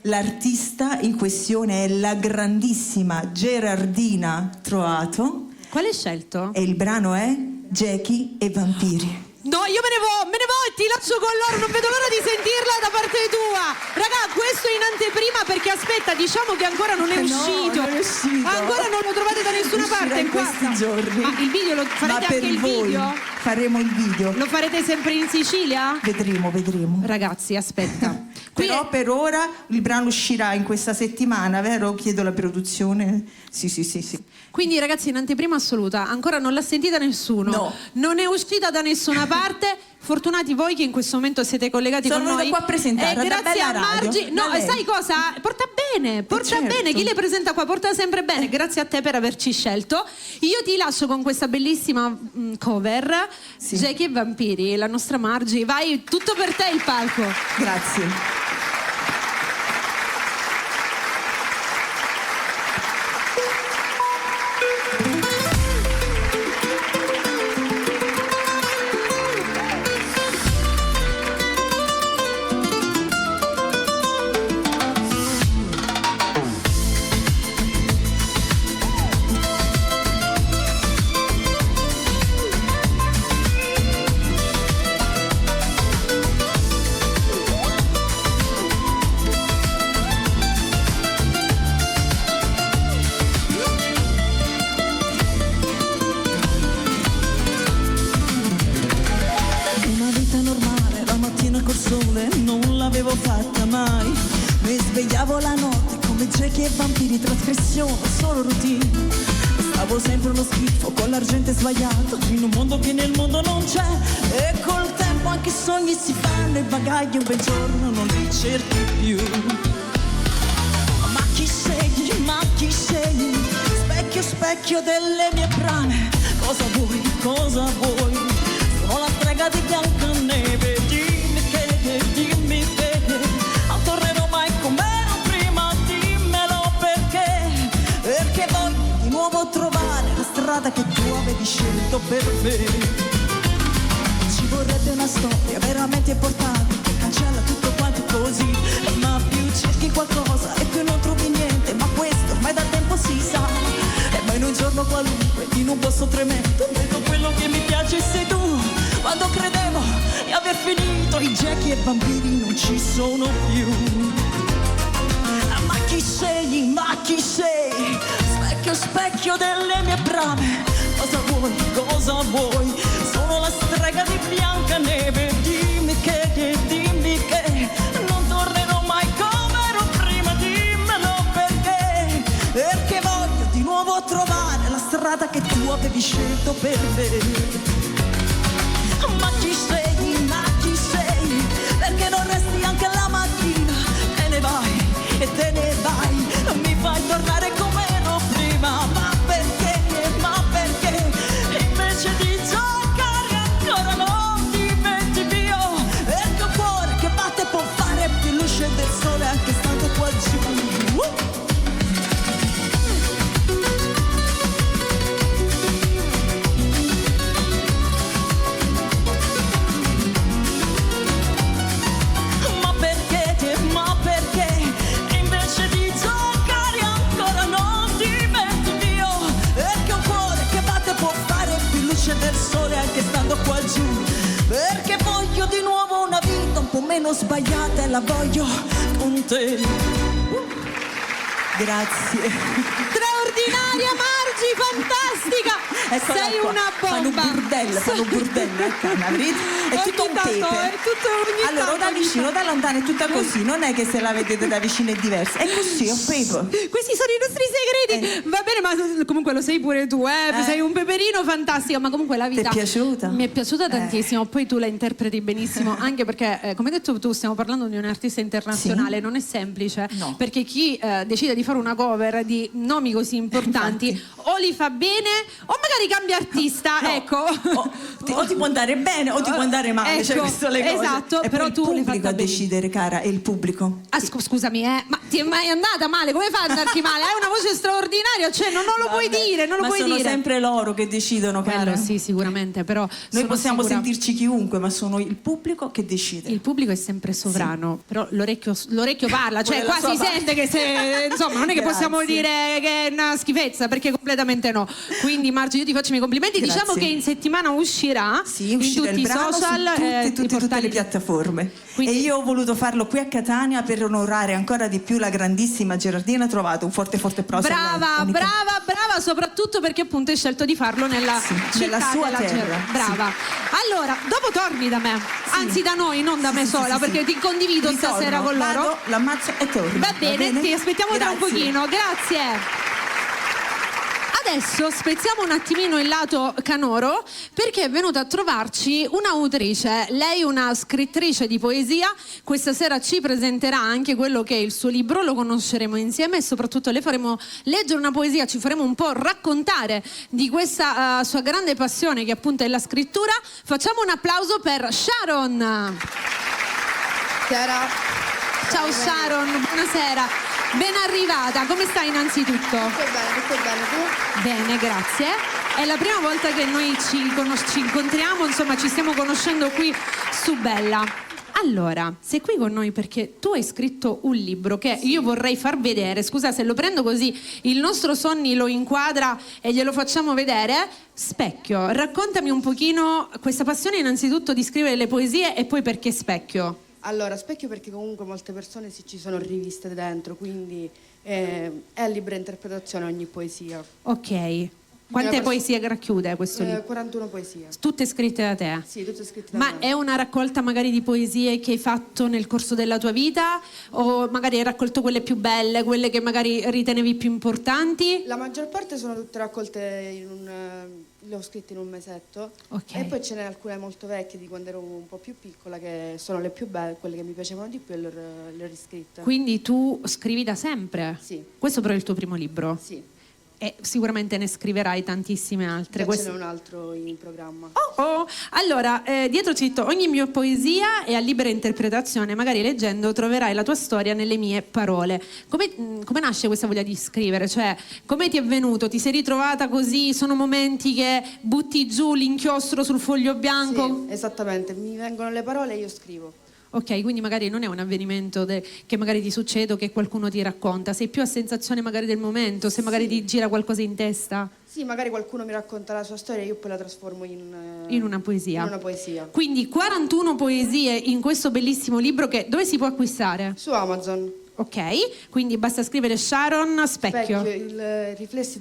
L'artista in questione è la grandissima Gerardina Troato Qual hai scelto? e il brano è Jackie e Vampiri. No, io me ne vo e ti lascio con loro, non vedo l'ora di sentirla da parte tua. Raga, questo è in anteprima perché aspetta, diciamo che ancora non è No, uscito. non è uscito. Ancora non lo trovate da nessuna Uscirà parte in questi giorni. Ma il video lo farete Ma per anche il voi video? faremo il video. Lo farete sempre in Sicilia? Vedremo. Ragazzi, aspetta. Qui Però è- per ora il brano uscirà in questa settimana, vero? Chiedo la produzione. Sì. Quindi ragazzi, in anteprima assoluta, ancora non l'ha sentita nessuno. No. Non è uscita da nessuna parte. Fortunati voi che in questo momento siete collegati Sono con noi. venuta qua a presentare, una grazie bella a radio. Margi. No, Da lei. sai cosa? Porta bene. certo. Chi le presenta qua porta sempre bene. Grazie a te per averci scelto. Io ti lascio con questa bellissima cover. Sì. Jackie e Vampiri, la nostra Margi. Vai, tutto per te il palco. Grazie. Una vita normale, la mattina col sole non l'avevo fatta mai. Mi svegliavo la notte come Jackie e Vampiri, trasgressione, solo routine. Avevo sempre uno schifo con l'argento sbagliato in un mondo che nel mondo non c'è. E col tempo anche i sogni si fanno e bagagli un bel giorno non li cerchi più. Ma chi sei? Ma chi sei? Specchio, specchio delle mie brame. Cosa vuoi? Cosa vuoi? Sono la strega di Biancaneve. Dimmi che non tornerò mai come ero prima. Dimmelo perché. Perché voglio di nuovo trovare la strada che tu avevi scelto per me. Ci vorrebbe una storia veramente importante che cancella tutto quanto così. Ma più cerchi qualcosa e più non trovi niente. Ma questo ormai da tempo si sa. E poi in un giorno qualunque, in un posto tremendo, vedo quello che mi piace sei tu. Quando credevo di aver finito, i gechi e i bambini non ci sono più. Ma chi sei? Ma chi sei? Specchio, specchio delle mie brame. Cosa vuoi? Cosa vuoi? Sono la strega di Biancaneve. Dimmi che non tornerò mai come ero prima. Dimmelo perché. Perché voglio di nuovo trovare la strada che tu avevi scelto per me. Ma chi sei? Ma chi sei? Perché non resti anche la mattina? Te ne vai e te ne vai. Non mi fai tornare come ero prima. Ma perché? Ma perché? Invece di giocare ancora non ti metti via. Perché un cuore che batte può fare più luce del sole anche stando qua giù. Del sole anche stando qua giù. Perché voglio di nuovo una vita un po' meno sbagliata e la voglio con te. Grazie. Straordinaria Margi, fantastica! Eccola Sei qua. una bomba! Fanno un burdello, è tutto un Ogni pepe. tanto, è tutto ogni Allora, tanto, da ogni vicino, da lontano è tutta così, non è che se la vedete da vicino è diversa, è così, è un pepe. Questi sono i nostri segreti. Va bene, ma comunque lo sei pure tu, sei un peperino fantastico, ma comunque la vita Ti è piaciuta? mi è piaciuta tantissimo. Poi tu la interpreti benissimo, anche perché come hai detto tu stiamo parlando di un artista internazionale, Sì. non è semplice, No. perché chi decide di fare una cover di nomi così importanti o li fa bene o magari cambia artista, No. ecco. O ti può andare bene o ti può andare male, cioè Ecco, queste le cose. esatto, È però poi tu il l'hai pubblico fatta a bene. decidere, cara, è il pubblico. Ah, scusami, ma ti è mai andata male? Come fa ad andarti male? Hai una voce straordinaria, cioè non lo puoi Vabbè, dire, non lo ma puoi sono dire. sempre loro che decidono, cara. Quello sì, sicuramente, però Noi sono possiamo sicura- sentirci chiunque, ma sono il pubblico che decide. Il pubblico è sempre sovrano, però l'orecchio parla, cioè Quella qua si sua sente che se, insomma, non è che possiamo Grazie. dire che è una schifezza, perché completamente no. Quindi Margi, io ti faccio i miei complimenti. Grazie. Diciamo che in settimana uscirà, Sì, in uscirà tutti il i brano social, su tutte le portali. piattaforme. Quindi- E io ho voluto farlo qui a Catania per onorare ancora di più la grandissima Gerardina Trovato. Un forte applauso a lei, Brava, Monica. brava, soprattutto perché appunto hai scelto di farlo nella Sì, città nella sua della terra, Gerardia. Brava. Allora, dopo torni da me, anzi da noi, non da me Sì, sola, sì, perché sì. ti condivido Ritorno, stasera con loro. vado, l'ammazzo e torno. Va bene, ti aspettiamo tra un Grazie. pochino, grazie. Adesso spezziamo un attimino il lato canoro, perché è venuta a trovarci un'autrice, lei una scrittrice di poesia. Questa sera ci presenterà anche quello che è il suo libro, lo conosceremo insieme e soprattutto le faremo leggere una poesia, ci faremo un po' raccontare di questa sua grande passione che appunto è la scrittura. Facciamo un applauso per Sharon. Ciao Sharon, buonasera. Ben arrivata, come stai innanzitutto? Tutto bene, tu? Bene, grazie. È la prima volta che noi ci incontriamo, insomma ci stiamo conoscendo qui su Bella. Allora, sei qui con noi perché tu hai scritto un libro che io vorrei far vedere. Scusa se lo prendo così, il nostro Sonny lo inquadra e glielo facciamo vedere. Specchio, raccontami un pochino questa passione innanzitutto di scrivere le poesie e poi perché Specchio? Allora, specchio perché comunque molte persone si ci sono riviste dentro, quindi è libera interpretazione ogni poesia. Ok, Quante poesie racchiude questo libro? 41 poesie. Tutte scritte da te? Sì, tutte scritte da Ma me. è una raccolta magari di poesie che hai fatto nel corso della tua vita? O magari hai raccolto quelle più belle, quelle che magari ritenevi più importanti? La maggior parte sono tutte raccolte le ho scritte in un mesetto. Ok. E poi ce n'è alcune molto vecchie di quando ero un po' più piccola che sono le più belle, quelle che mi piacevano di più e le ho riscritte. Quindi tu scrivi da sempre? Sì. Questo però è il tuo primo libro? Sì. E sicuramente ne scriverai tantissime altre. Già ce n'è un altro in programma. Allora, dietro c'è scritto: ogni mia poesia è a libera interpretazione, magari leggendo troverai la tua storia nelle mie parole. Come nasce questa voglia di scrivere? Cioè, come ti è venuto? Ti sei ritrovata così? Sono momenti che butti giù l'inchiostro sul foglio bianco? Sì, esattamente, mi vengono le parole e io scrivo. Ok, quindi magari non è un avvenimento che magari ti succede o che qualcuno ti racconta, sei più a sensazione magari del momento, se magari ti gira qualcosa in testa. Sì, magari qualcuno mi racconta la sua storia e io poi la trasformo In una poesia. In una poesia. Quindi 41 poesie in questo bellissimo libro che dove si può acquistare? Su Amazon. Ok, quindi basta scrivere Sharon Specchio. I riflessi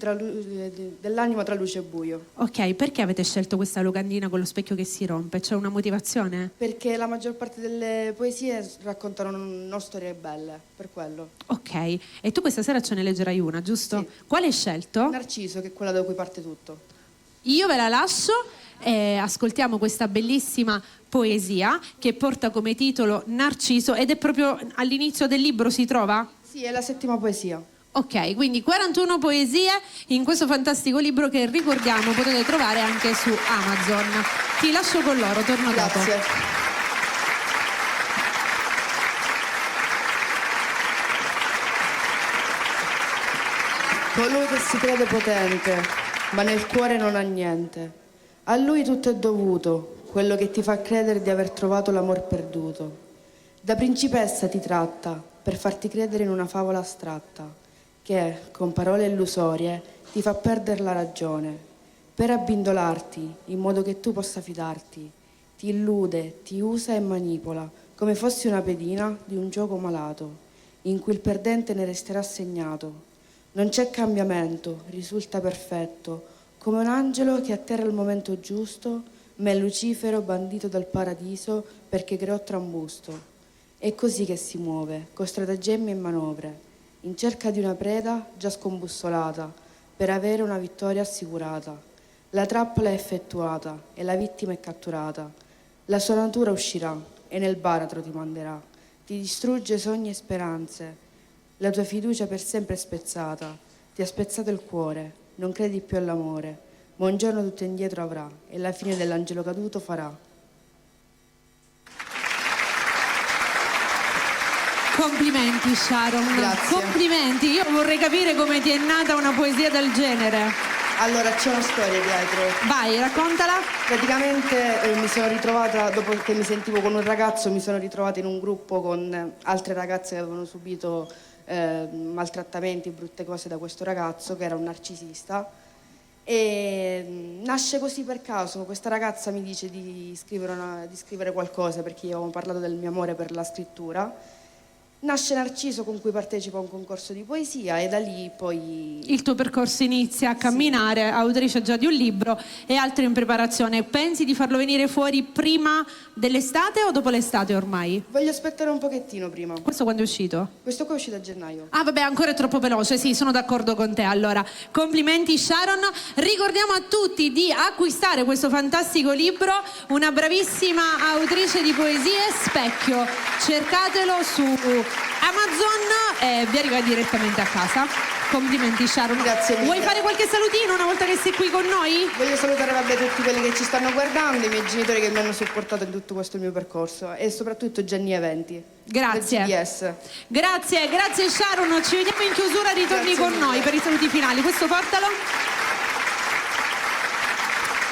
dell'anima tra luce e buio. Ok, perché avete scelto questa locandina con lo specchio che si rompe? C'è una motivazione? Perché la maggior parte delle poesie raccontano non storie belle, per quello. Ok, e tu questa sera ce ne leggerai una, giusto? Sì. Quale hai scelto? Narciso, che è quella da cui parte tutto. Io ve la lascio e ascoltiamo questa bellissima poesia che porta come titolo Narciso ed è proprio all'inizio del libro, si trova? Sì, è la 7ª poesia. Ok, quindi 41 poesie in questo fantastico libro che ricordiamo potete trovare anche su Amazon. Ti lascio con loro, torno dopo. Grazie. Colui che si crede potente, ma nel cuore non ha niente. A lui tutto è dovuto, quello che ti fa credere di aver trovato l'amor perduto. Da principessa ti tratta, per farti credere in una favola astratta, che, con parole illusorie, ti fa perdere la ragione, per abbindolarti, in modo che tu possa fidarti. Ti illude, ti usa e manipola, come fossi una pedina di un gioco malato, in cui il perdente ne resterà segnato. Non c'è cambiamento, risulta perfetto, come un angelo che atterra al momento giusto, ma è Lucifero bandito dal paradiso perché creò trambusto. È così che si muove, con stratagemmi e manovre, in cerca di una preda già scombussolata, per avere una vittoria assicurata. La trappola è effettuata e la vittima è catturata. La sua natura uscirà e nel baratro ti manderà. Ti distrugge sogni e speranze. La tua fiducia per sempre è spezzata. Ti ha spezzato il cuore. Non credi più all'amore, ma un giorno tutto indietro avrà e la fine dell'angelo caduto farà. Complimenti Sharon. Grazie. Complimenti, io vorrei capire come ti è nata una poesia del genere. Allora, c'è una storia dietro. Vai, raccontala. Praticamente mi sono ritrovata, dopo che mi sentivo con un ragazzo, mi sono ritrovata in un gruppo con altre ragazze che avevano subito maltrattamenti, brutte cose da questo ragazzo che era un narcisista. E nasce così per caso. Questa ragazza mi dice di scrivere qualcosa perché io avevo parlato del mio amore per la scrittura. Nasce Narciso, con cui partecipa a un concorso di poesia e da lì poi... Il tuo percorso inizia a camminare, autrice già di un libro e altro in preparazione. Pensi di farlo venire fuori prima dell'estate o dopo l'estate ormai? Voglio aspettare un pochettino prima. Questo quando è uscito? Questo qua è uscito a gennaio. Ah vabbè, ancora è troppo veloce, sì, sono d'accordo con te. Allora, complimenti Sharon. Ricordiamo a tutti di acquistare questo fantastico libro, una bravissima autrice di poesie, Specchio. Cercatelo su Amazon e vi arriva direttamente a casa. Complimenti Sharon. Grazie mille. Vuoi fare qualche salutino una volta che sei qui con noi? Voglio salutare tutti quelli che ci stanno guardando, i miei genitori che mi hanno supportato in tutto questo mio percorso e soprattutto Gianni Eventi. Grazie. Del GDS. Grazie Sharon, ci vediamo in chiusura, ritorni Grazie con mille. noi per i saluti finali. Questo portalo.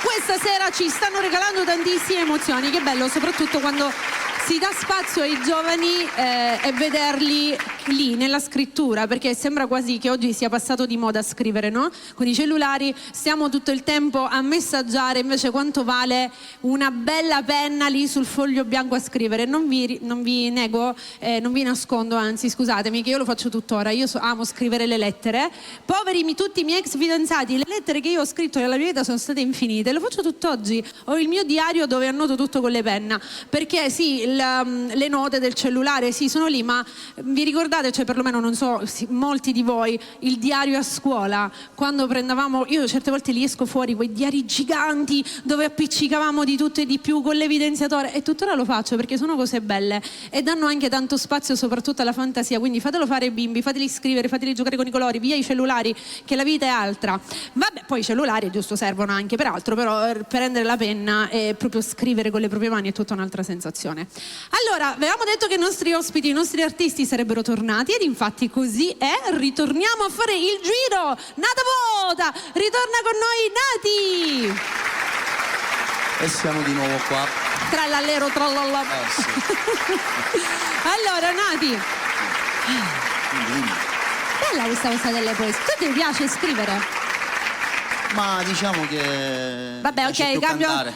Questa sera ci stanno regalando tantissime emozioni, che bello soprattutto quando si dà spazio ai giovani e vederli lì nella scrittura, perché sembra quasi che oggi sia passato di moda scrivere, no? Con i cellulari stiamo tutto il tempo a messaggiare, invece quanto vale una bella penna lì sul foglio bianco a scrivere? Non vi nego, non vi nascondo, anzi scusatemi che io lo faccio tuttora, io amo scrivere le lettere. Poveri tutti i miei ex fidanzati, le lettere che io ho scritto nella mia vita sono state infinite, lo faccio tutt'oggi, ho il mio diario dove annoto tutto con le penna, perché sì, le note del cellulare sì sono lì, ma vi ricordate, cioè perlomeno non so, molti di voi, il diario a scuola, quando prendevamo, io certe volte li esco fuori, quei diari giganti dove appiccicavamo di tutto e di più con l'evidenziatore, e tuttora lo faccio perché sono cose belle e danno anche tanto spazio soprattutto alla fantasia, quindi fatelo fare ai bimbi, fateli scrivere, fateli giocare con i colori, via i cellulari, che la vita è altra. Vabbè, poi i cellulari giusto servono anche per altro, però prendere la penna e proprio scrivere con le proprie mani è tutta un'altra sensazione. Allora, avevamo detto che i nostri ospiti, i nostri artisti sarebbero tornati ed infatti così è, ritorniamo a fare il giro. Nata Vota, ritorna con noi Nati. E siamo di nuovo qua. Trallallero, trallalla. Sì. Allora, Nati. Bella questa cosa delle poesie. Tu ti piace scrivere? Ma diciamo che... Vabbè, ok,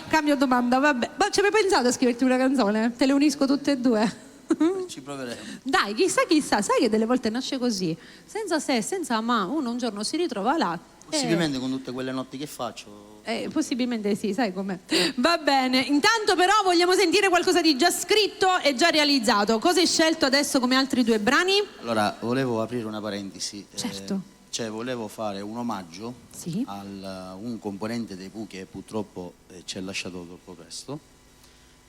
cambio domanda, vabbè. Ma ci hai pensato a scriverti una canzone? Te le unisco tutte e due? Ci proveremo. Dai, chissà, sai che delle volte nasce così, senza se, senza ma, uno un giorno si ritrova là. Possibilmente con tutte quelle notti che faccio. Possibilmente sì, sai com'è. Va bene, intanto però vogliamo sentire qualcosa di già scritto e già realizzato. Cosa hai scelto adesso come altri due brani? Allora, volevo aprire una parentesi. Certo. Volevo fare un omaggio sì. a un componente dei Pooh che purtroppo ci ha lasciato troppo presto,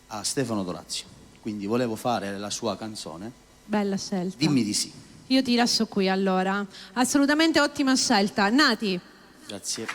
a Stefano Dorazio. Quindi volevo fare la sua canzone. Bella scelta. Dimmi di sì. Io ti lascio qui allora. Assolutamente ottima scelta. Nati. Grazie.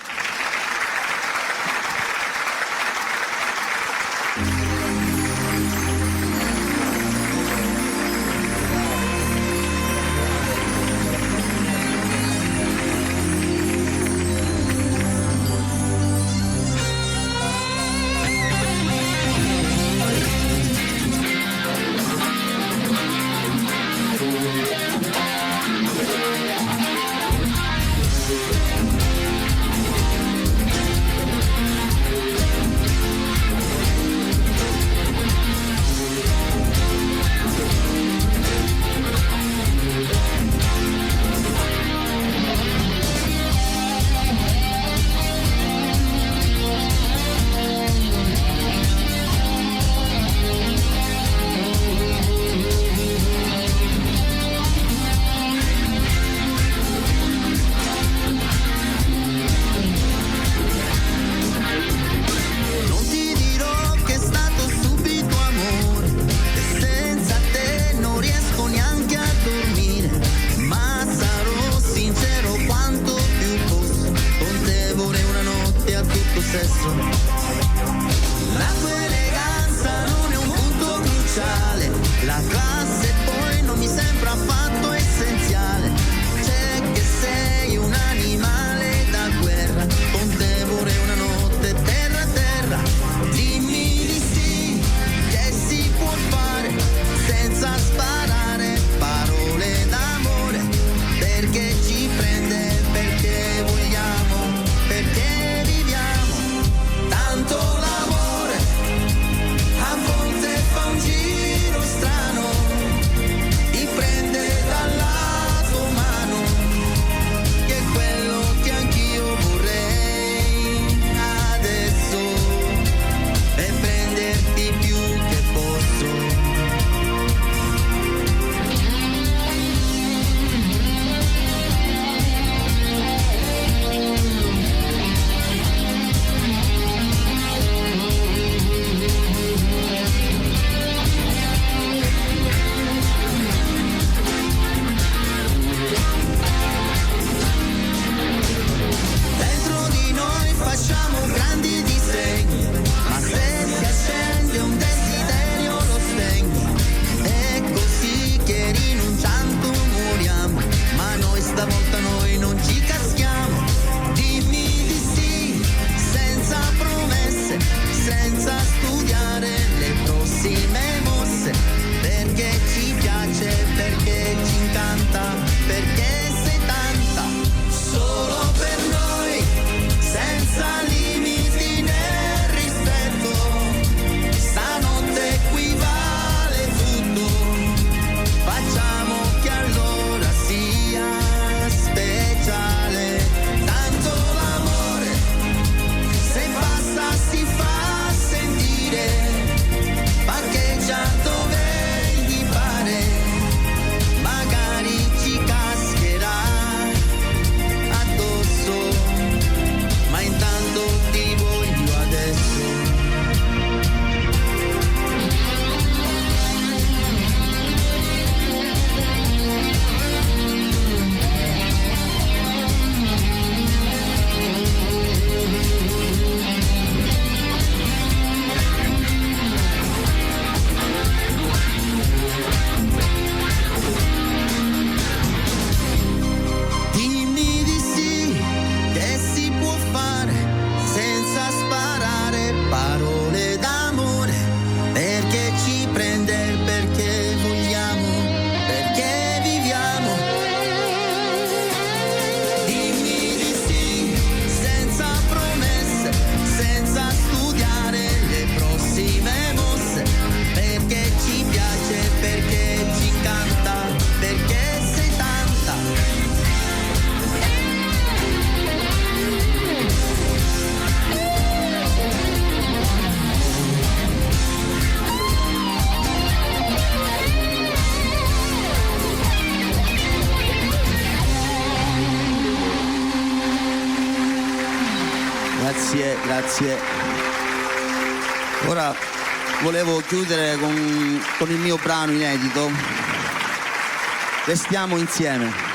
grazie. Ora volevo chiudere con il mio brano inedito. Restiamo insieme.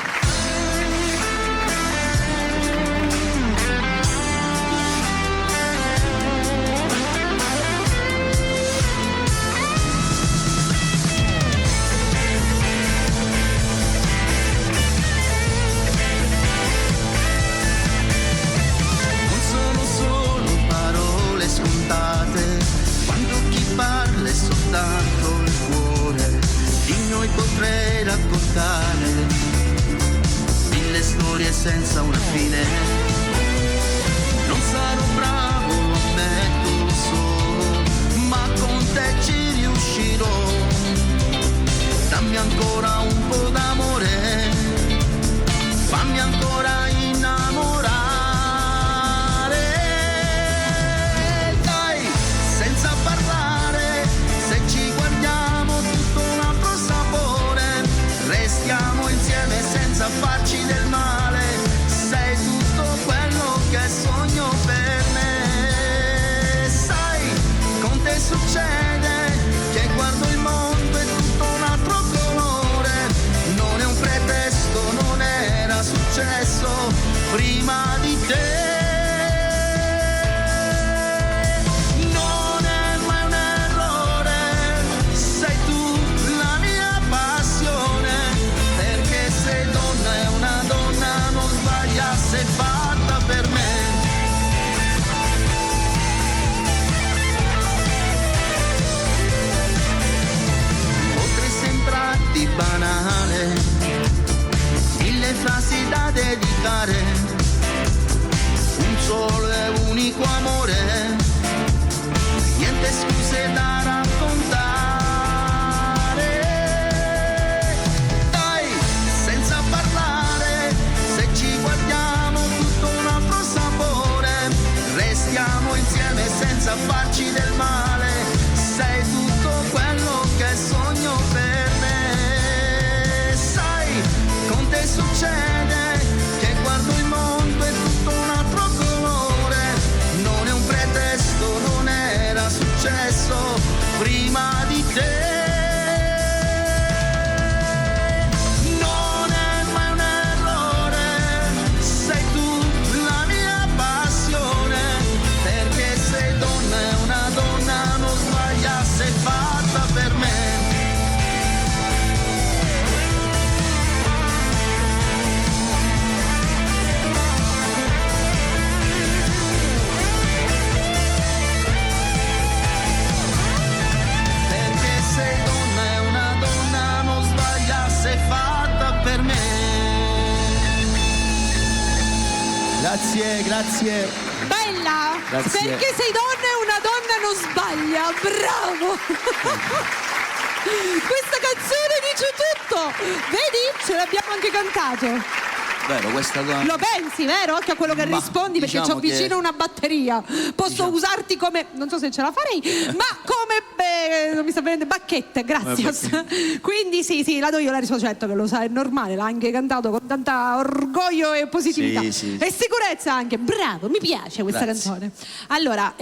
Potrei raccontare mille storie senza una fine. Non sarò bravo, lo ammetto, lo so, ma con te ci riuscirò. Dammi ancora un po' d'amore, fammi ancora innamorare. Dai, senza parlare, se ci guardiamo tutto un altro sapore. Restiamo insieme senza farci del male. Sei tutto quello che sogno per me. Sai, con te succede che guardo il mondo e tutto un altro colore. Non è un pretesto, non era successo prima di te. Non è mai un errore, sei tu la mia passione. Perché sei donna e una donna non sbaglia se è fatta per me. Potrei sembrarti banale, mille frasi da dedicare, un solo e unico amore, niente scuse da raccontare. Dai, senza parlare, se ci guardiamo tutto un altro sapore. Restiamo insieme senza farci del male. Sei tutto quello che sogno per me. Sai, con te succede che guardo il mondo e tutto un altro colore. Non è un pretesto, non era successo prima di te. Non è mai un errore, sei tu la mia passione. Perché sei donna e una donna non sbaglia se è fatta per me. Perché sei donna e una donna non sbaglia se è fatta per me. Grazie, grazie. Bella! Grazie. Perché sei donna e una donna non sbaglia. Bravo! Questa canzone dice tutto. Vedi? Ce l'abbiamo anche cantato. Vero, questa donna. Lo pensi, vero? Anche a quello che Ma, rispondi, perché diciamo c'ho vicino che- una batteria. Posso usarti come, non so se ce la farei, ma come, non mi sta venendo, bacchette, grazie. Quindi sì, la do io la risposta, certo che lo sai, è normale, l'ha anche cantato con tanta orgoglio e positività. Sì. E sicurezza anche, bravo, mi piace questa Grazie. canzone. Allora,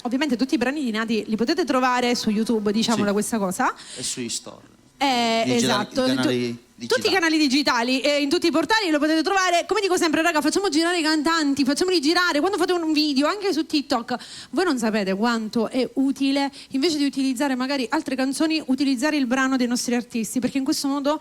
ovviamente tutti i brani di Nati li potete trovare su YouTube, diciamola Sì. questa cosa. E sui store. Esatto, i canali tutti i canali digitali e in tutti i portali lo potete trovare. Come dico sempre, raga, facciamo girare i cantanti, facciamoli girare quando fate un video, anche su TikTok. Voi non sapete quanto è utile, invece di utilizzare magari altre canzoni, utilizzare il brano dei nostri artisti, perché in questo modo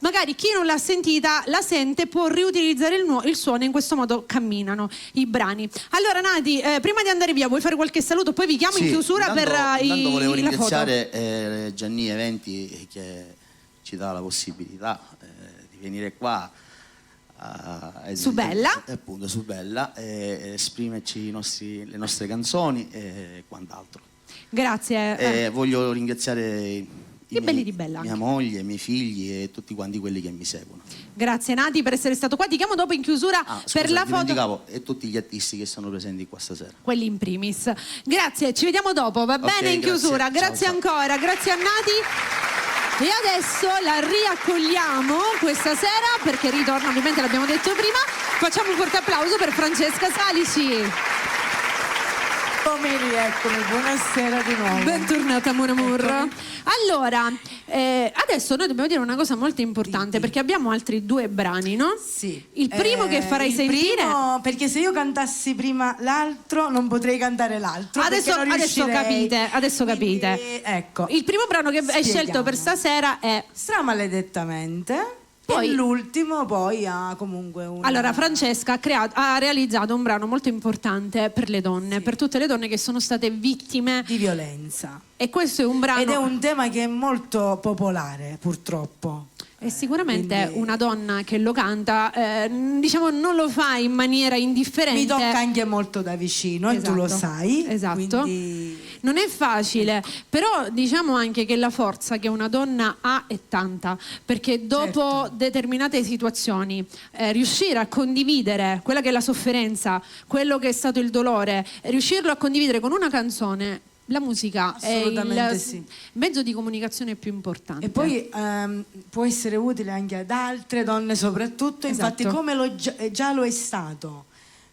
magari chi non l'ha sentita la sente, può riutilizzare il suono e in questo modo camminano i brani. Allora Nati, prima di andare via vuoi fare qualche saluto, poi vi chiamo in chiusura intanto, per intanto volevo la foto. ringraziare Gianni Eventi che ci dà la possibilità di venire qua Su Bella. appunto su Bella e esprimerci le nostre canzoni e quant'altro. Grazie. Voglio ringraziare I belli di Bella mia anche. moglie, i miei figli e tutti quanti quelli che mi seguono. Grazie Nati per essere stato qua. Ti chiamo dopo in chiusura per la foto. Dimenticavo, e tutti gli artisti che sono presenti qua stasera. Quelli in primis. Grazie, ci vediamo dopo, va bene, in grazie. chiusura. Grazie Ciao. ancora, grazie a Nati. E adesso la riaccogliamo questa sera perché ritorna, ovviamente. ovviamente l'abbiamo detto prima. Facciamo un forte applauso per Francesca Salici. Eccomi, buonasera di nuovo. Bentornata Mon Amour. Allora, adesso noi dobbiamo dire una cosa molto importante perché abbiamo altri 2 brani, no? Sì. Il primo che farai sentire... Primo, perché se io cantassi prima l'altro non potrei cantare l'altro. Adesso capite. Quindi, ecco. Il primo brano che hai scelto per stasera è... Stramaledettamente. Poi, e l'ultimo poi ha comunque una... Allora, Francesca ha realizzato un brano molto importante per le donne, Sì. per tutte le donne che sono state vittime di violenza. E questo è un brano... Ed è un tema che è molto popolare, purtroppo. E sicuramente Quindi... una donna che lo canta, diciamo, non lo fa in maniera indifferente. Mi tocca anche molto da vicino, e tu lo sai. Esatto. Quindi... Non è facile, però diciamo anche che la forza che una donna ha è tanta, perché dopo determinate situazioni riuscire a condividere quella che è la sofferenza, quello che è stato il dolore, riuscirlo a condividere con una canzone. La musica è il mezzo di comunicazione più importante. E poi può essere utile anche ad altre donne soprattutto, infatti come già lo è stato.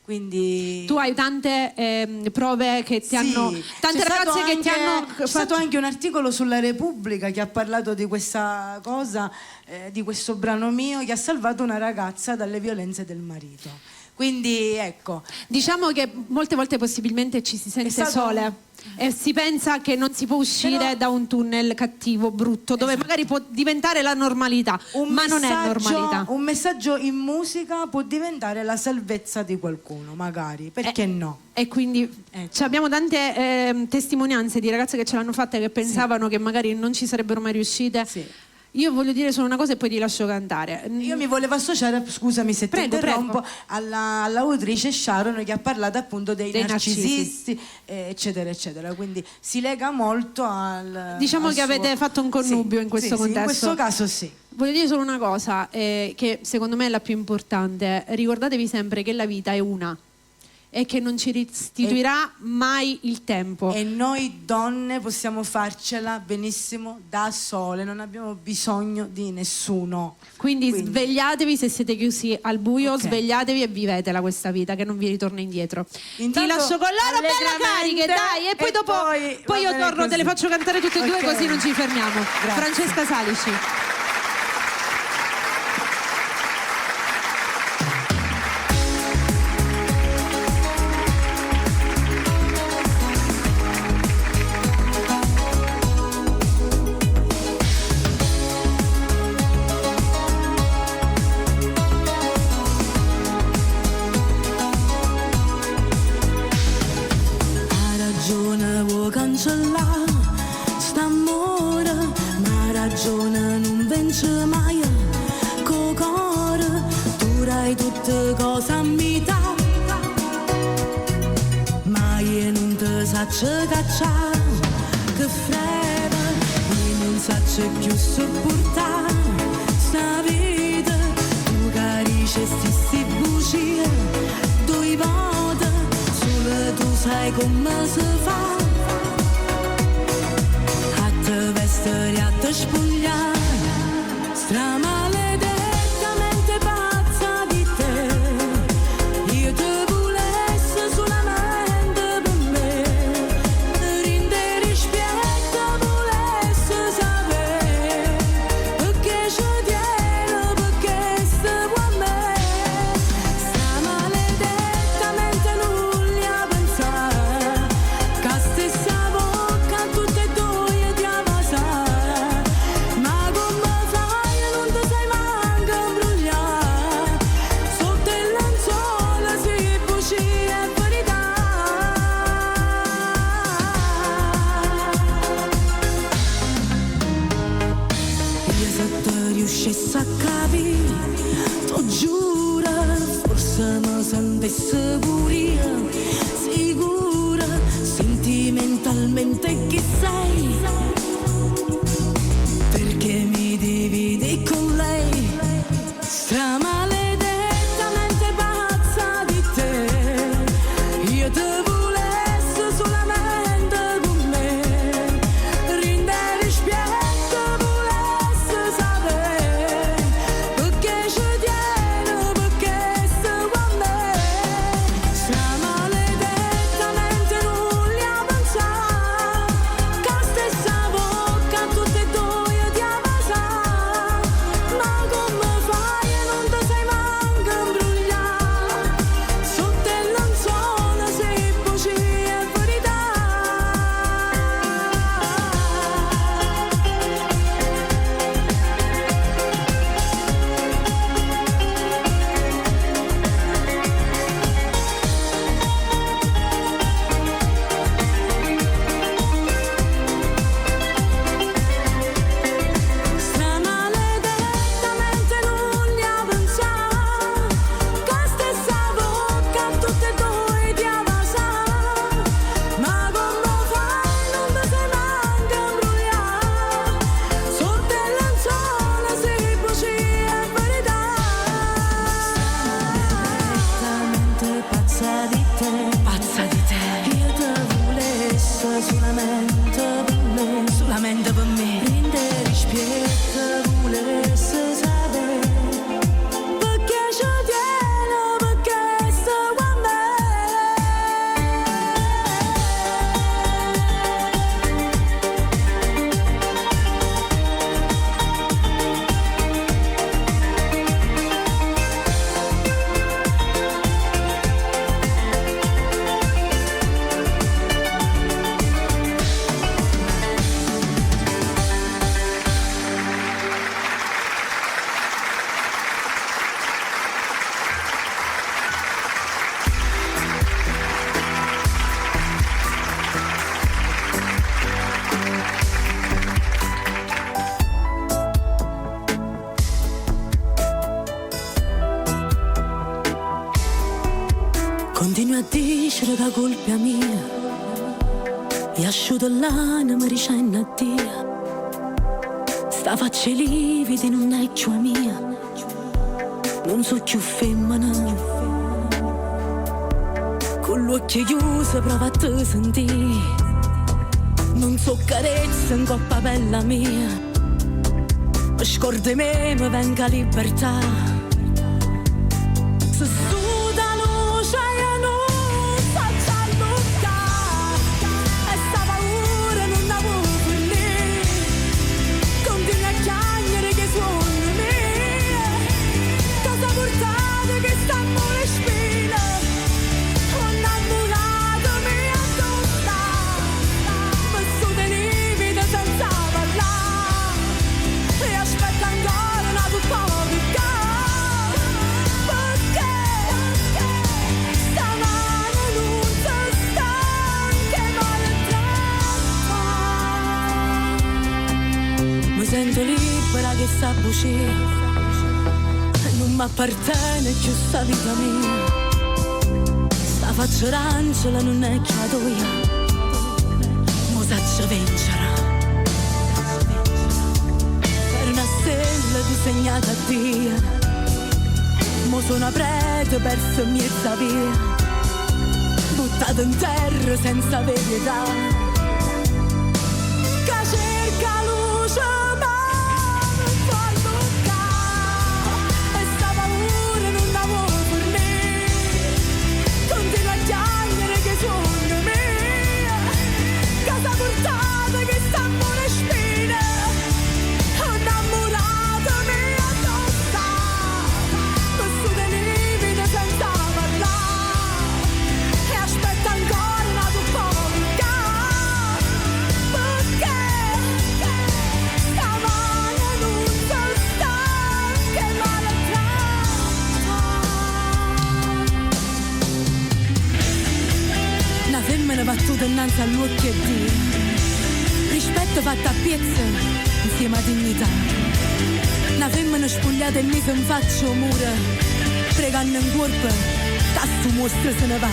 Quindi... Tu hai tante prove che ti hanno... Tante ragazze che ti hanno... C'è stato anche un articolo sulla Repubblica che ha parlato di questa cosa, di questo brano mio, che ha salvato una ragazza dalle violenze del marito. Quindi ecco... Diciamo che molte volte possibilmente ci si sente sole. E si pensa che non si può uscire da un tunnel cattivo, brutto, dove magari può diventare la normalità, ma non è normalità. Un messaggio in musica può diventare la salvezza di qualcuno, magari, perché no? E quindi abbiamo tante testimonianze di ragazze che ce l'hanno fatta, che pensavano che magari non ci sarebbero mai riuscite. Sì. Io voglio dire solo una cosa e poi ti lascio cantare. Io mi volevo associare, scusami se ti interrompo, all'autrice Sharon che ha parlato appunto dei narcisisti, eccetera, eccetera. Quindi si lega molto al... Diciamo che avete fatto un connubio in questo contesto. Sì, in questo caso sì. Voglio dire solo una cosa, che secondo me è la più importante. Ricordatevi sempre che la vita è una e che non ci restituirà mai il tempo. E noi donne possiamo farcela benissimo da sole, non abbiamo bisogno di nessuno. Quindi svegliatevi se siete chiusi al buio, svegliatevi e vivetela questa vita che non vi ritorna indietro. Intanto, ti lascio con loro bella cariche, dai, e poi dopo poi io torno, così. Te le faccio cantare tutte e due così non ci fermiamo. Grazie. Francesca Salici. St'amore, ma ragione non vence mai. Con cuore, tu dai tutte cose a metà. Ma io non ti saccio cacciare. Che fredda, io non saccio più sopportare. Sta vita, tu carisci stessi bugie. Due volte, solo tu sai come si fa. Vestire a te spogliare, stramaledettamente pazza di te. Io ti volessi solamente per me, rinde rispetto volessi sapere, perché ci tiene, perché stai con me. Stramaledettamente non gli ha pensato, che stessa bocca tutte e due. Ma come fai non ti sai manco brugliare. Sotto il lenzuolo si bucia e verità. Io se te riuscissi a capire, t'ho giuro, forse mi sentisse pure sicura, sentimentalmente chi sei. Perché mi dividi con lei, stramaledettamente pazza di te. Io ti volessi solamente con me, rinde rispetto volessi sapere, perché ci tiene, perché stai con me. coppia mia, e asciutto l'anima ricenna a Dio. Sta faccia lividi non è più mia, non so più femmina. Con l'occhio chiuso prova a te sentire, non so carezza in coppa bella mia. Scordi me, mi venga libertà. Se su da luce io non faccio allungare, e sta paura non la vuoi finire. Continui a chiamare che suoni mia, cosa portate che sta amore spina. Ho innamorato mia donna, ma su dei limiti senza parlare. E aspetta ancora una tua povera, perché stamane non si sta anche male troppo. Mi sento libera che sta buccia, non mi appartiene più sta vita mia. Sta faccia aranciola non è che la tua, mo saccio vincere. Una stella disegnata a Dio, mo sono prete perso mezza via, buttato in terra senza verità, che cerca luce ma non fa toccare, e sta paura non la vuoi fornire, continua a chiamare che sono mia, casa portata che sta amore spina. Battuta innanzi all'occhio e Dio, rispetto fatto a piezza insieme a dignità. Una femmina spogliata e mise in faccia mura, pregando in corpo, tasto mostra se ne va.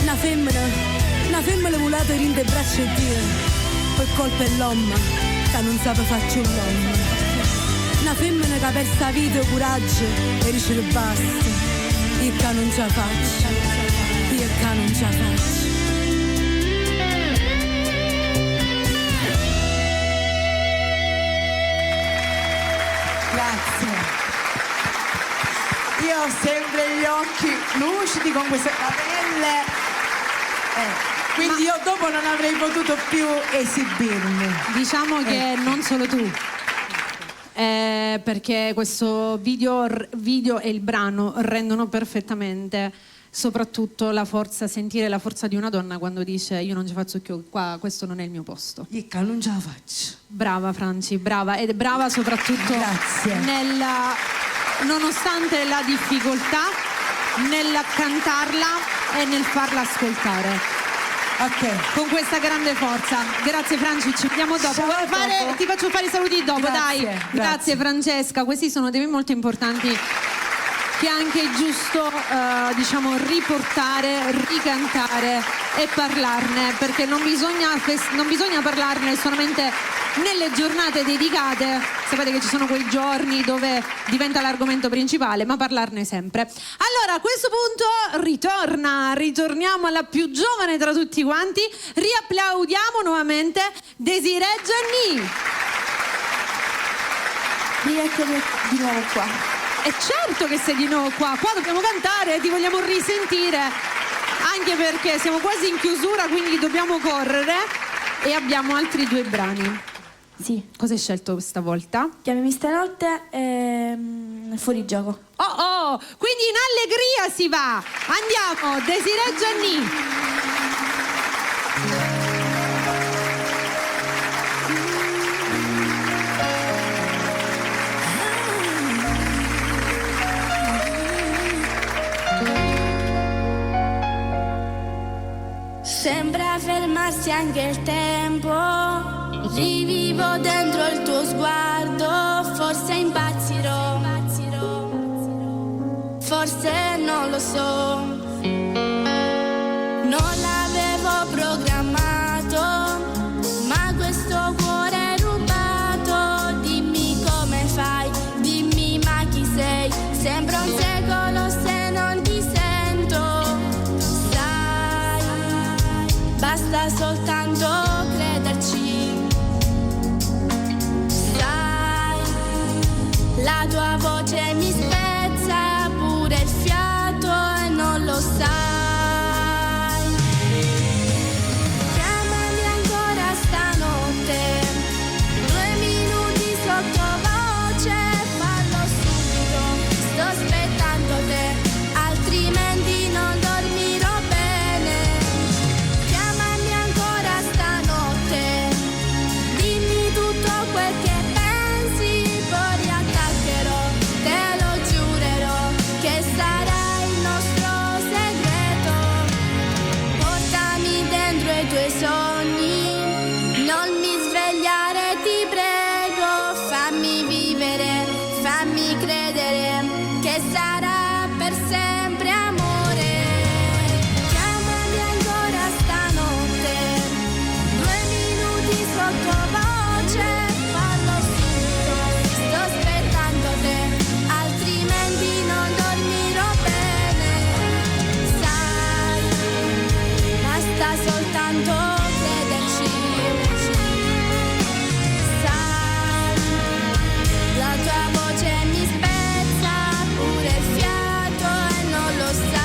Una femmina volata rinde braccia e Dio, per colpa è l'uomo che non sa faccio l'uomo. Una femmina che ha perso la vita e coraggio e dice che basta, io che non ce la faccio. Io che non ce la faccio. Grazie. Io ho sempre gli occhi lucidi con questa pelle, quindi io dopo non avrei potuto più esibirmi. Diciamo che non solo tu. Perché questo video e il brano rendono perfettamente soprattutto la forza, sentire la forza di una donna quando dice io non ci faccio più qua, questo non è il mio posto. Io non ce la faccio. Brava Franci, brava, ed è brava soprattutto nonostante la difficoltà nel cantarla e nel farla ascoltare. Ok. Con questa grande forza. Grazie Franci, ci vediamo dopo. Dopo. Ti faccio fare i saluti dopo, Grazie, dai. grazie Francesca, questi sono temi molto importanti che è anche giusto riportare, ricantare e parlarne, perché non bisogna parlarne solamente nelle giornate dedicate. Sapete che ci sono quei giorni dove diventa l'argomento principale, ma parlarne sempre. Allora, a questo punto ritorniamo alla più giovane tra tutti quanti, riapplaudiamo nuovamente Desiree Gianni. Rieccomi di nuovo qua. E certo che sei di nuovo qua dobbiamo cantare, ti vogliamo risentire, anche perché siamo quasi in chiusura, quindi dobbiamo correre e abbiamo altri 2 brani. Sì. Cosa hai scelto questa volta? Chiamami stanotte e fuori gioco. Oh, quindi in allegria si va. Andiamo, Desiree Gianni. Sembra fermarsi anche il tempo, rivivo dentro il tuo sguardo, forse impazzirò, forse non lo so. l'avevo programmato, ma questo cuore è rubato. Dimmi come fai, dimmi ma chi sei. Sembra un secolo se non ti sento. Sai, basta soltanto crederci. Sai, la tua voce mi spezza pure il fiato e non lo sai. Chiamami ancora stanotte, 2 minuti sottovoce, fallo subito, sto aspettando te, altrimenti non dormirò bene. Chiamami ancora stanotte, dimmi tutto quel che pensi, poi riattaccherò, te lo giurerò, che sarà il nostro segreto. Portami dentro i tuoi sogni, non mi svegliare ti prego, fammi vivere, fammi credere che sarà per sempre amore. Chiamami ancora stanotte, 2 minuti sottovoce, fallo subito, sto aspettando te, altrimenti non dormirò bene. Sai, basta soltanto crederci. Sai, la tua voce mi spezza pure il fiato e non lo sai.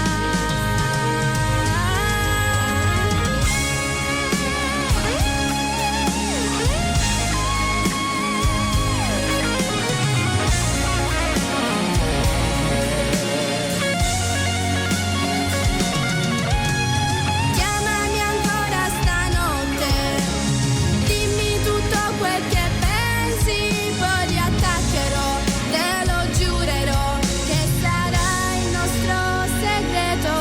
Chiamami ancora stanotte, dimmi tutto quel che pensi, poi riattaccherò, te lo giurerò, che sarà il nostro segreto.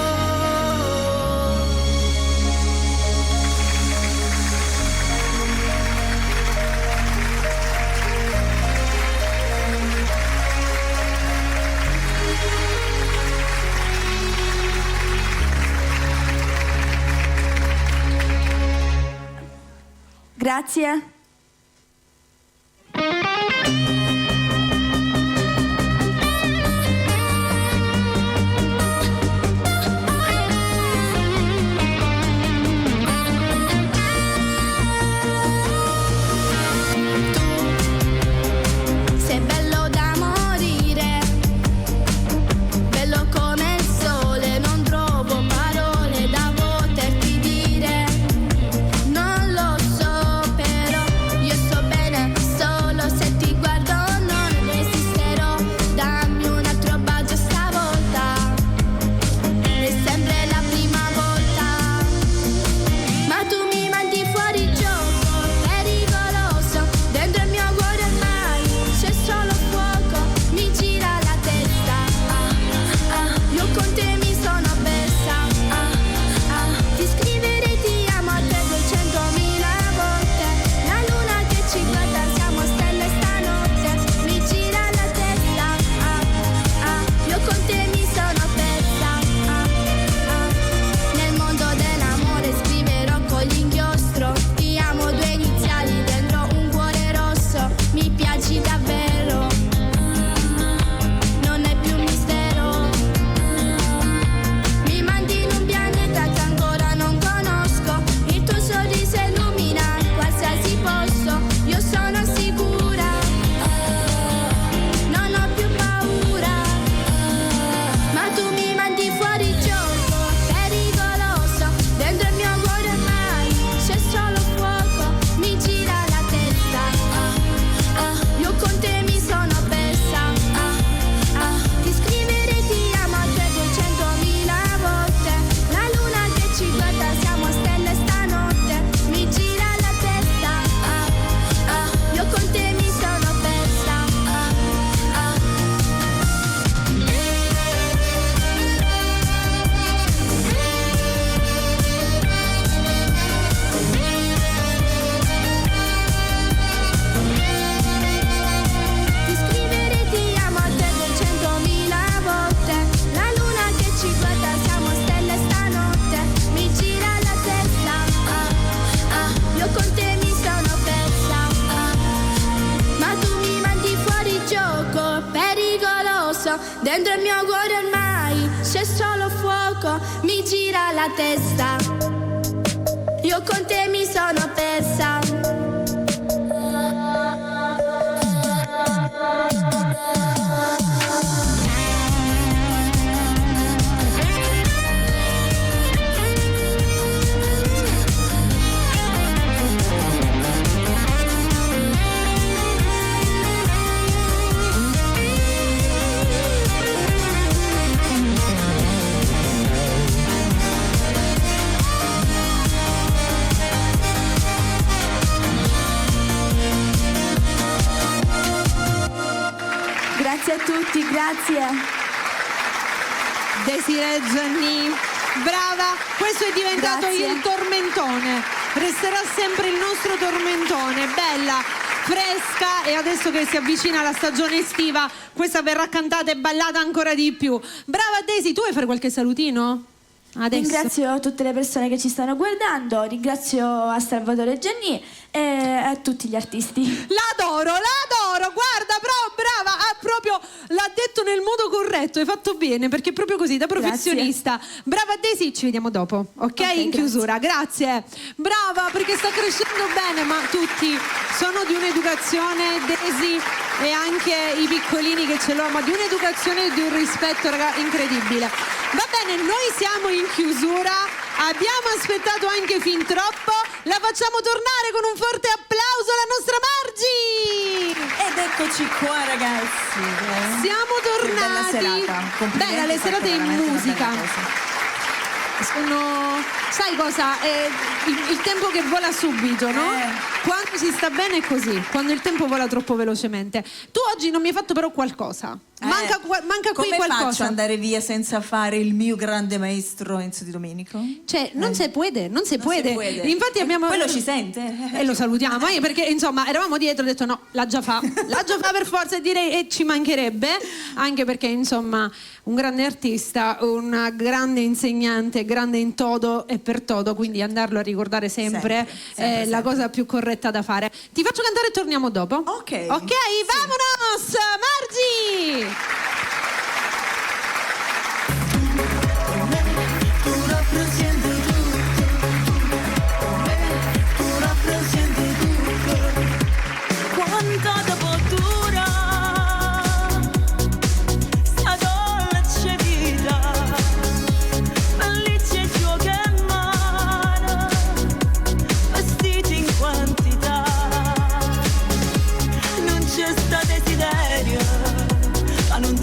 Grazie. Sei bello da morire, bello come il sole, non trovo parole da poterti dire. Non lo so, però io so bene solo se ti guardo Dentro il mio cuore ormai c'è solo fuoco, mi gira la testa. Io con te mi sono persa. Grazie a tutti, grazie. Desiree Gianni, brava, questo è diventato Grazie. il tormentone, resterà sempre il nostro tormentone, bella, fresca, e adesso che si avvicina la stagione estiva questa verrà cantata e ballata ancora di più. Brava Desi, tu vuoi fare qualche salutino? Adesso. Ringrazio tutte le persone che ci stanno guardando, ringrazio a Salvatore Gianni e a tutti gli artisti. L'adoro, guarda, brava, proprio l'ha detto nel modo corretto, hai fatto bene, perché è proprio così, da professionista. Brava Desi, ci vediamo dopo, ok? In chiusura, grazie. Brava, perché sta crescendo bene, ma tutti sono di un'educazione, Desi e anche i piccolini che ce l'ho, ma di un'educazione e di un rispetto, raga, incredibile. Va bene, noi siamo in chiusura, abbiamo aspettato anche fin troppo, la facciamo tornare con un forte applauso alla nostra Margi! Ed eccoci qua, ragazzi. Siamo tornati. Che bella serata. Complimenti, Bella, le serate in veramente una musica. bella cosa. Sai cosa? Il tempo che vola subito, no? Quando si sta bene è così, quando il tempo vola troppo velocemente. Tu oggi non mi hai fatto però qualcosa. Manca qui come qualcosa. Come faccio ad andare via senza fare il mio grande maestro Enzo Di Domenico? Cioè, non si può. Infatti abbiamo... Quello ci sente. E lo salutiamo, perché insomma eravamo dietro, ho detto no, la già fa per forza, e direi e ci mancherebbe, anche perché insomma un grande artista, una grande insegnante, grande in todo e per todo, quindi andarlo a ricordare sempre è la cosa più corretta da fare. Ti faccio cantare e torniamo dopo. Ok, vamonos, Margi! Quanta devoltura sta dolce vita, bellezza gioca in mano, vestiti in quantità, non c'è sta desiderio, ma non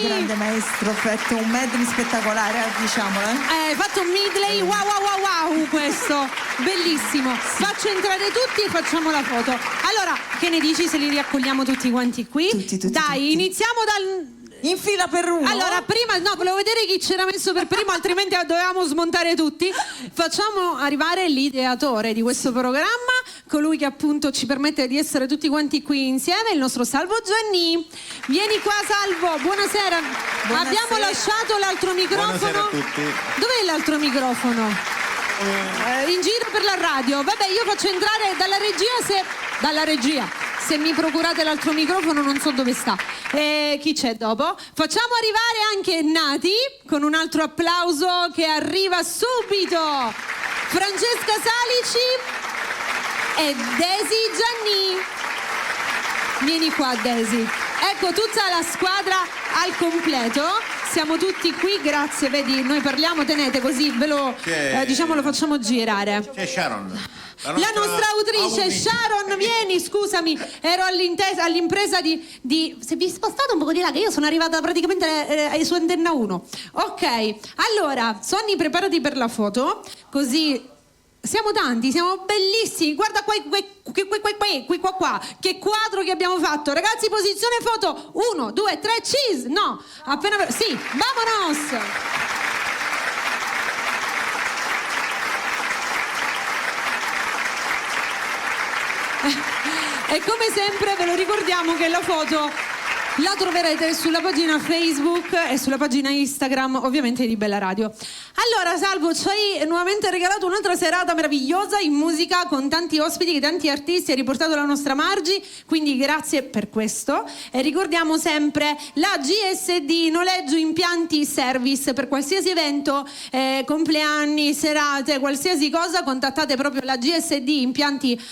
grande maestro, ho fatto un medley spettacolare, diciamolo. Hai fatto un medley wow questo, bellissimo. Faccio entrare tutti e facciamo la foto. Allora, che ne dici se li riaccogliamo tutti quanti qui? Tutti. Dai, iniziamo dal... In fila per uno. Allora, prima, no, volevo vedere chi c'era messo per primo, altrimenti dovevamo smontare tutti. Facciamo arrivare l'ideatore di questo programma, colui che appunto ci permette di essere tutti quanti qui insieme, il nostro Salvo Gianni. Vieni qua, Salvo, buonasera. Abbiamo lasciato l'altro microfono. Buonasera a tutti. Dov'è l'altro microfono? In giro per la radio. Vabbè, io faccio entrare dalla regia, se mi procurate l'altro microfono non so dove sta. Chi c'è dopo? Facciamo arrivare anche Nati con un altro applauso che arriva subito. Francesca Salici e Desi Gianni. Vieni qua, Desi. Ecco tutta la squadra al completo. Siamo tutti qui, grazie, vedi, noi parliamo, tenete così ve lo diciamo lo facciamo girare. C'è Sharon. La nostra autrice Sharon, vieni, scusami, ero all'impresa di se vi spostate un po' di là che io sono arrivata praticamente su Antenna 1. Ok, allora, Sonny, preparati per la foto, così siamo tanti, siamo bellissimi. Guarda qua, che quadro che abbiamo fatto. Ragazzi, posizione foto. 1, 2, 3, cheese. No, appena sì, vamonos. E come sempre ve lo ricordiamo che la foto la troverete sulla pagina Facebook e sulla pagina Instagram, ovviamente, di Bella Radio. Allora, Salvo, ci hai nuovamente regalato un'altra serata meravigliosa in musica con tanti ospiti, tanti artisti, hai riportato la nostra Margi, quindi grazie per questo. E ricordiamo sempre la GSD, noleggio impianti service, per qualsiasi evento, compleanni, serate, qualsiasi cosa, contattate proprio la GSD impianti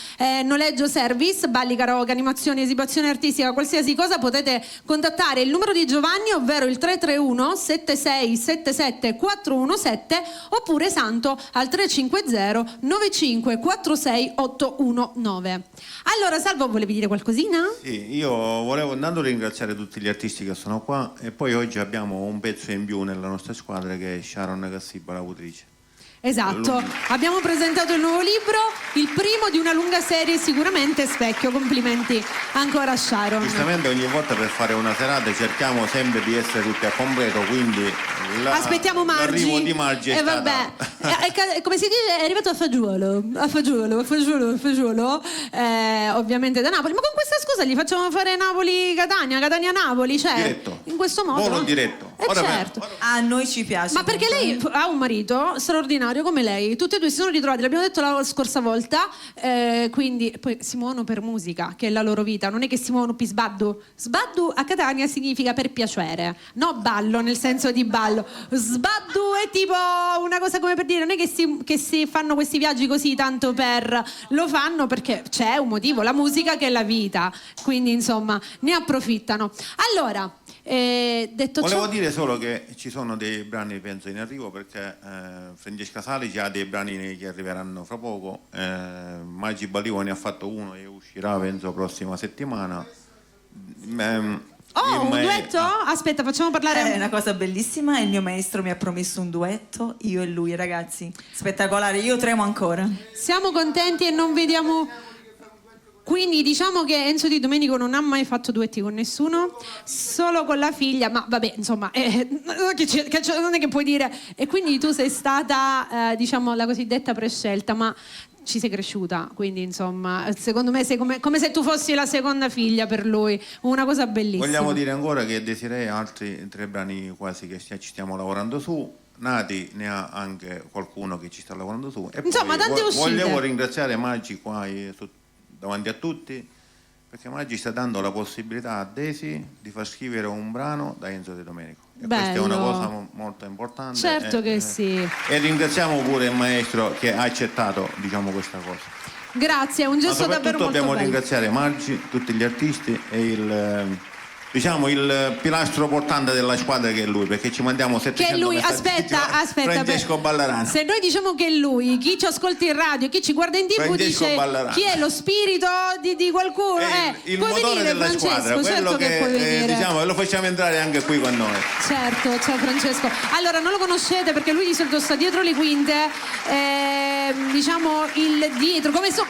noleggio service, balli, karaoke, animazioni, esibizione artistica, qualsiasi cosa, potete contattare il numero di Giovanni, ovvero il 331 7677 417, oppure Santo al 350 9546 819. Allora, Salvo, volevi dire qualcosina? Sì, io volevo intanto ringraziare tutti gli artisti che sono qua, e poi oggi abbiamo un pezzo in più nella nostra squadra, che è Sharon Cassiba, l'autrice. Esatto, abbiamo presentato il nuovo libro, il primo di una lunga serie, sicuramente Specchio. Complimenti ancora a Sharon. Giustamente ogni volta per fare una serata cerchiamo sempre di essere tutti a completo, quindi aspettiamo Margi. L'arrivo di Margi è vabbè. Come si dice, è arrivato a fagiolo, ovviamente da Napoli. Ma con questa scusa gli facciamo fare Napoli-Catania, Catania-Napoli, cioè diretto. In questo modo. Volo diretto. Certo. A noi ci piace. Ma perché lei ha un marito straordinario come lei, tutti e due si sono ritrovati, l'abbiamo detto la scorsa volta, quindi poi si muovono per musica, che è la loro vita, non è che si muovono per sbaddu. Sbaddu a Catania significa per piacere, no ballo nel senso di ballo. Sbaddu è tipo una cosa come per dire, non è che si fanno questi viaggi così tanto per, lo fanno perché c'è un motivo, la musica che è la vita, quindi insomma ne approfittano. Allora, detto volevo ciò, dire solo che ci sono dei brani, penso, in arrivo, perché Francesca Salici ha dei brani che arriveranno fra poco, Maggi Balivo ne ha fatto uno e uscirà penso prossima settimana. un duetto? Aspetta, facciamo parlare. È una cosa bellissima, il mio maestro mi ha promesso un duetto, io e lui, ragazzi, spettacolare, io tremo ancora. Siamo contenti e non vediamo. Quindi diciamo che Enzo Di Domenico non ha mai fatto duetti con nessuno, solo con la figlia, ma vabbè, insomma, non è che puoi dire. E quindi tu sei stata, diciamo, la cosiddetta prescelta, ma ci sei cresciuta, quindi insomma, secondo me sei come se tu fossi la seconda figlia per lui, una cosa bellissima. Vogliamo dire ancora che Desiree ha altri 3 brani quasi che ci stiamo lavorando su. Nati ne ha anche qualcuno che ci sta lavorando su. E insomma, poi tante uscite. Volevo ringraziare Maggi qua davanti a tutti, perché Maggi sta dando la possibilità a Desi di far scrivere un brano da Enzo Di Domenico. E questa è una cosa molto importante. Certo che sì. E ringraziamo pure il maestro che ha accettato, diciamo, questa cosa. Grazie, è un gesto davvero molto bello. Dobbiamo ringraziare Maggi, tutti gli artisti e diciamo il pilastro portante della squadra che è lui, perché ci mandiamo 700 che è lui, messaggi. aspetta, Francesco Ballarani. se noi diciamo che è lui, chi ci ascolta in radio, chi ci guarda in TV Francesco dice Ballarani. chi è lo spirito di qualcuno, il puoi motore venire, della Francesco, squadra, quello certo che puoi venire. diciamo, lo facciamo entrare anche qui con noi. Certo, ciao Francesco. Allora, non lo conoscete perché lui di solito sta dietro le quinte, diciamo il dietro, come su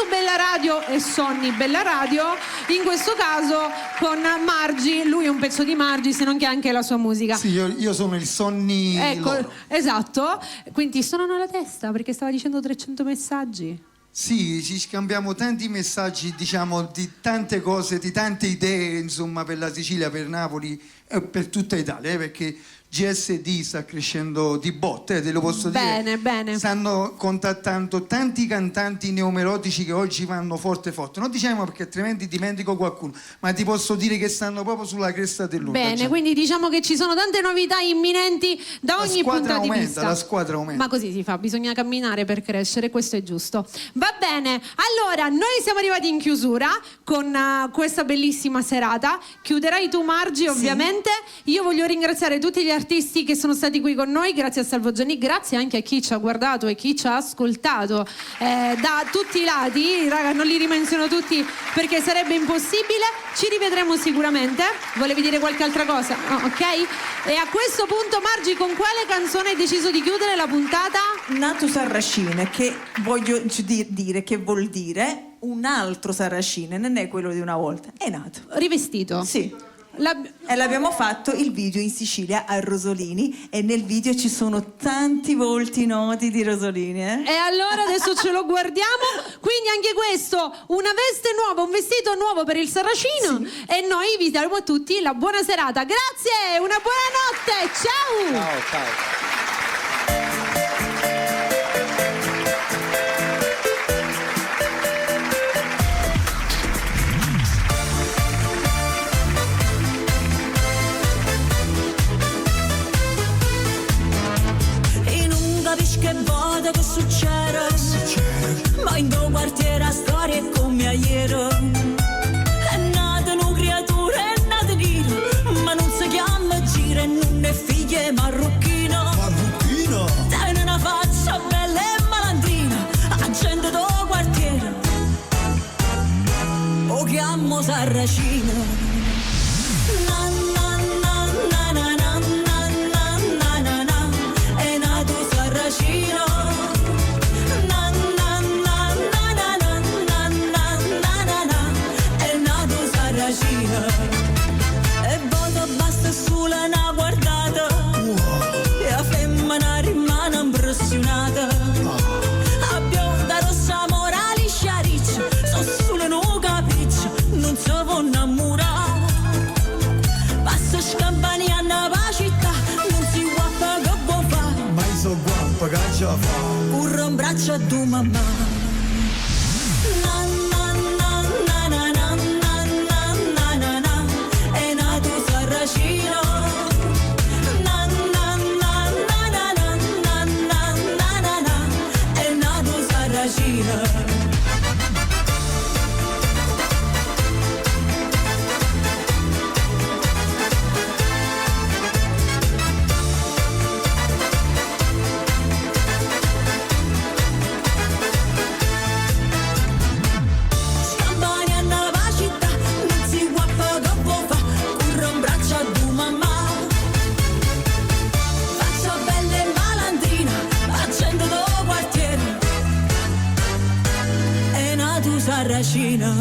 Bella Radio e Sonny Bella Radio, in questo caso con Margi, lui è un pezzo di Margi, se non che anche la sua musica. Sì, io sono il Sonny. Ecco, loro. esatto. Quindi suonano la testa perché stava dicendo 300 messaggi. Sì, ci scambiamo tanti messaggi, diciamo, di tante cose, di tante idee, insomma, per la Sicilia, per Napoli e per tutta Italia, perché GSD sta crescendo di botte, te lo posso dire. Bene. Stanno contattando tanti cantanti neomelodici che oggi vanno forte. Non diciamo perché altrimenti dimentico qualcuno, ma ti posso dire che stanno proprio sulla cresta dell'onda. Bene, quindi diciamo che ci sono tante novità imminenti da ogni punto di vista. La squadra aumenta. Ma così si fa, bisogna camminare per crescere, questo è giusto. Va bene, allora noi siamo arrivati in chiusura con questa bellissima serata. Chiuderai tu, Margi, ovviamente. Io voglio ringraziare tutti gli artisti che sono stati qui con noi, grazie a Salvo Gianni, grazie anche a chi ci ha guardato e chi ci ha ascoltato da tutti i lati. Raga, non li rimenziono tutti perché sarebbe impossibile. Ci rivedremo sicuramente. Volevi dire qualche altra cosa? No, ok? E a questo punto, Margi, con quale canzone hai deciso di chiudere la puntata? Nato Sarracine, che voglio dire che vuol dire un altro Sarracine, non è quello di una volta, è nato. Rivestito? Sì. E l'abbiamo fatto il video in Sicilia a Rosolini e nel video ci sono tanti volti noti di Rosolini. E allora adesso ce lo guardiamo. Quindi anche questo, una veste nuova, un vestito nuovo per il Sarracino. Sì. E noi vi diamo a tutti la buona serata. Grazie, una buona notte, ciao. Ciao. Che vada che succede, ma in tuo quartiere storia è come ieri. È nata una creatura, è nata nera, ma non si chiama gira e non è figlia marocchina. Tiene una faccia bella e malandrina, a gente del quartiere o chiamo Sarracina. E voto basta solo una guardata, e la femmina rimane impressionata. Abbiamo da rossa morale sciariccia, sono solo un capriccio, non si può innamorare. Passa scampani a una città, non si guappa che può fare. Ma io so guappa che ce la fa. Corre in braccio a tua mamma. Sarracina.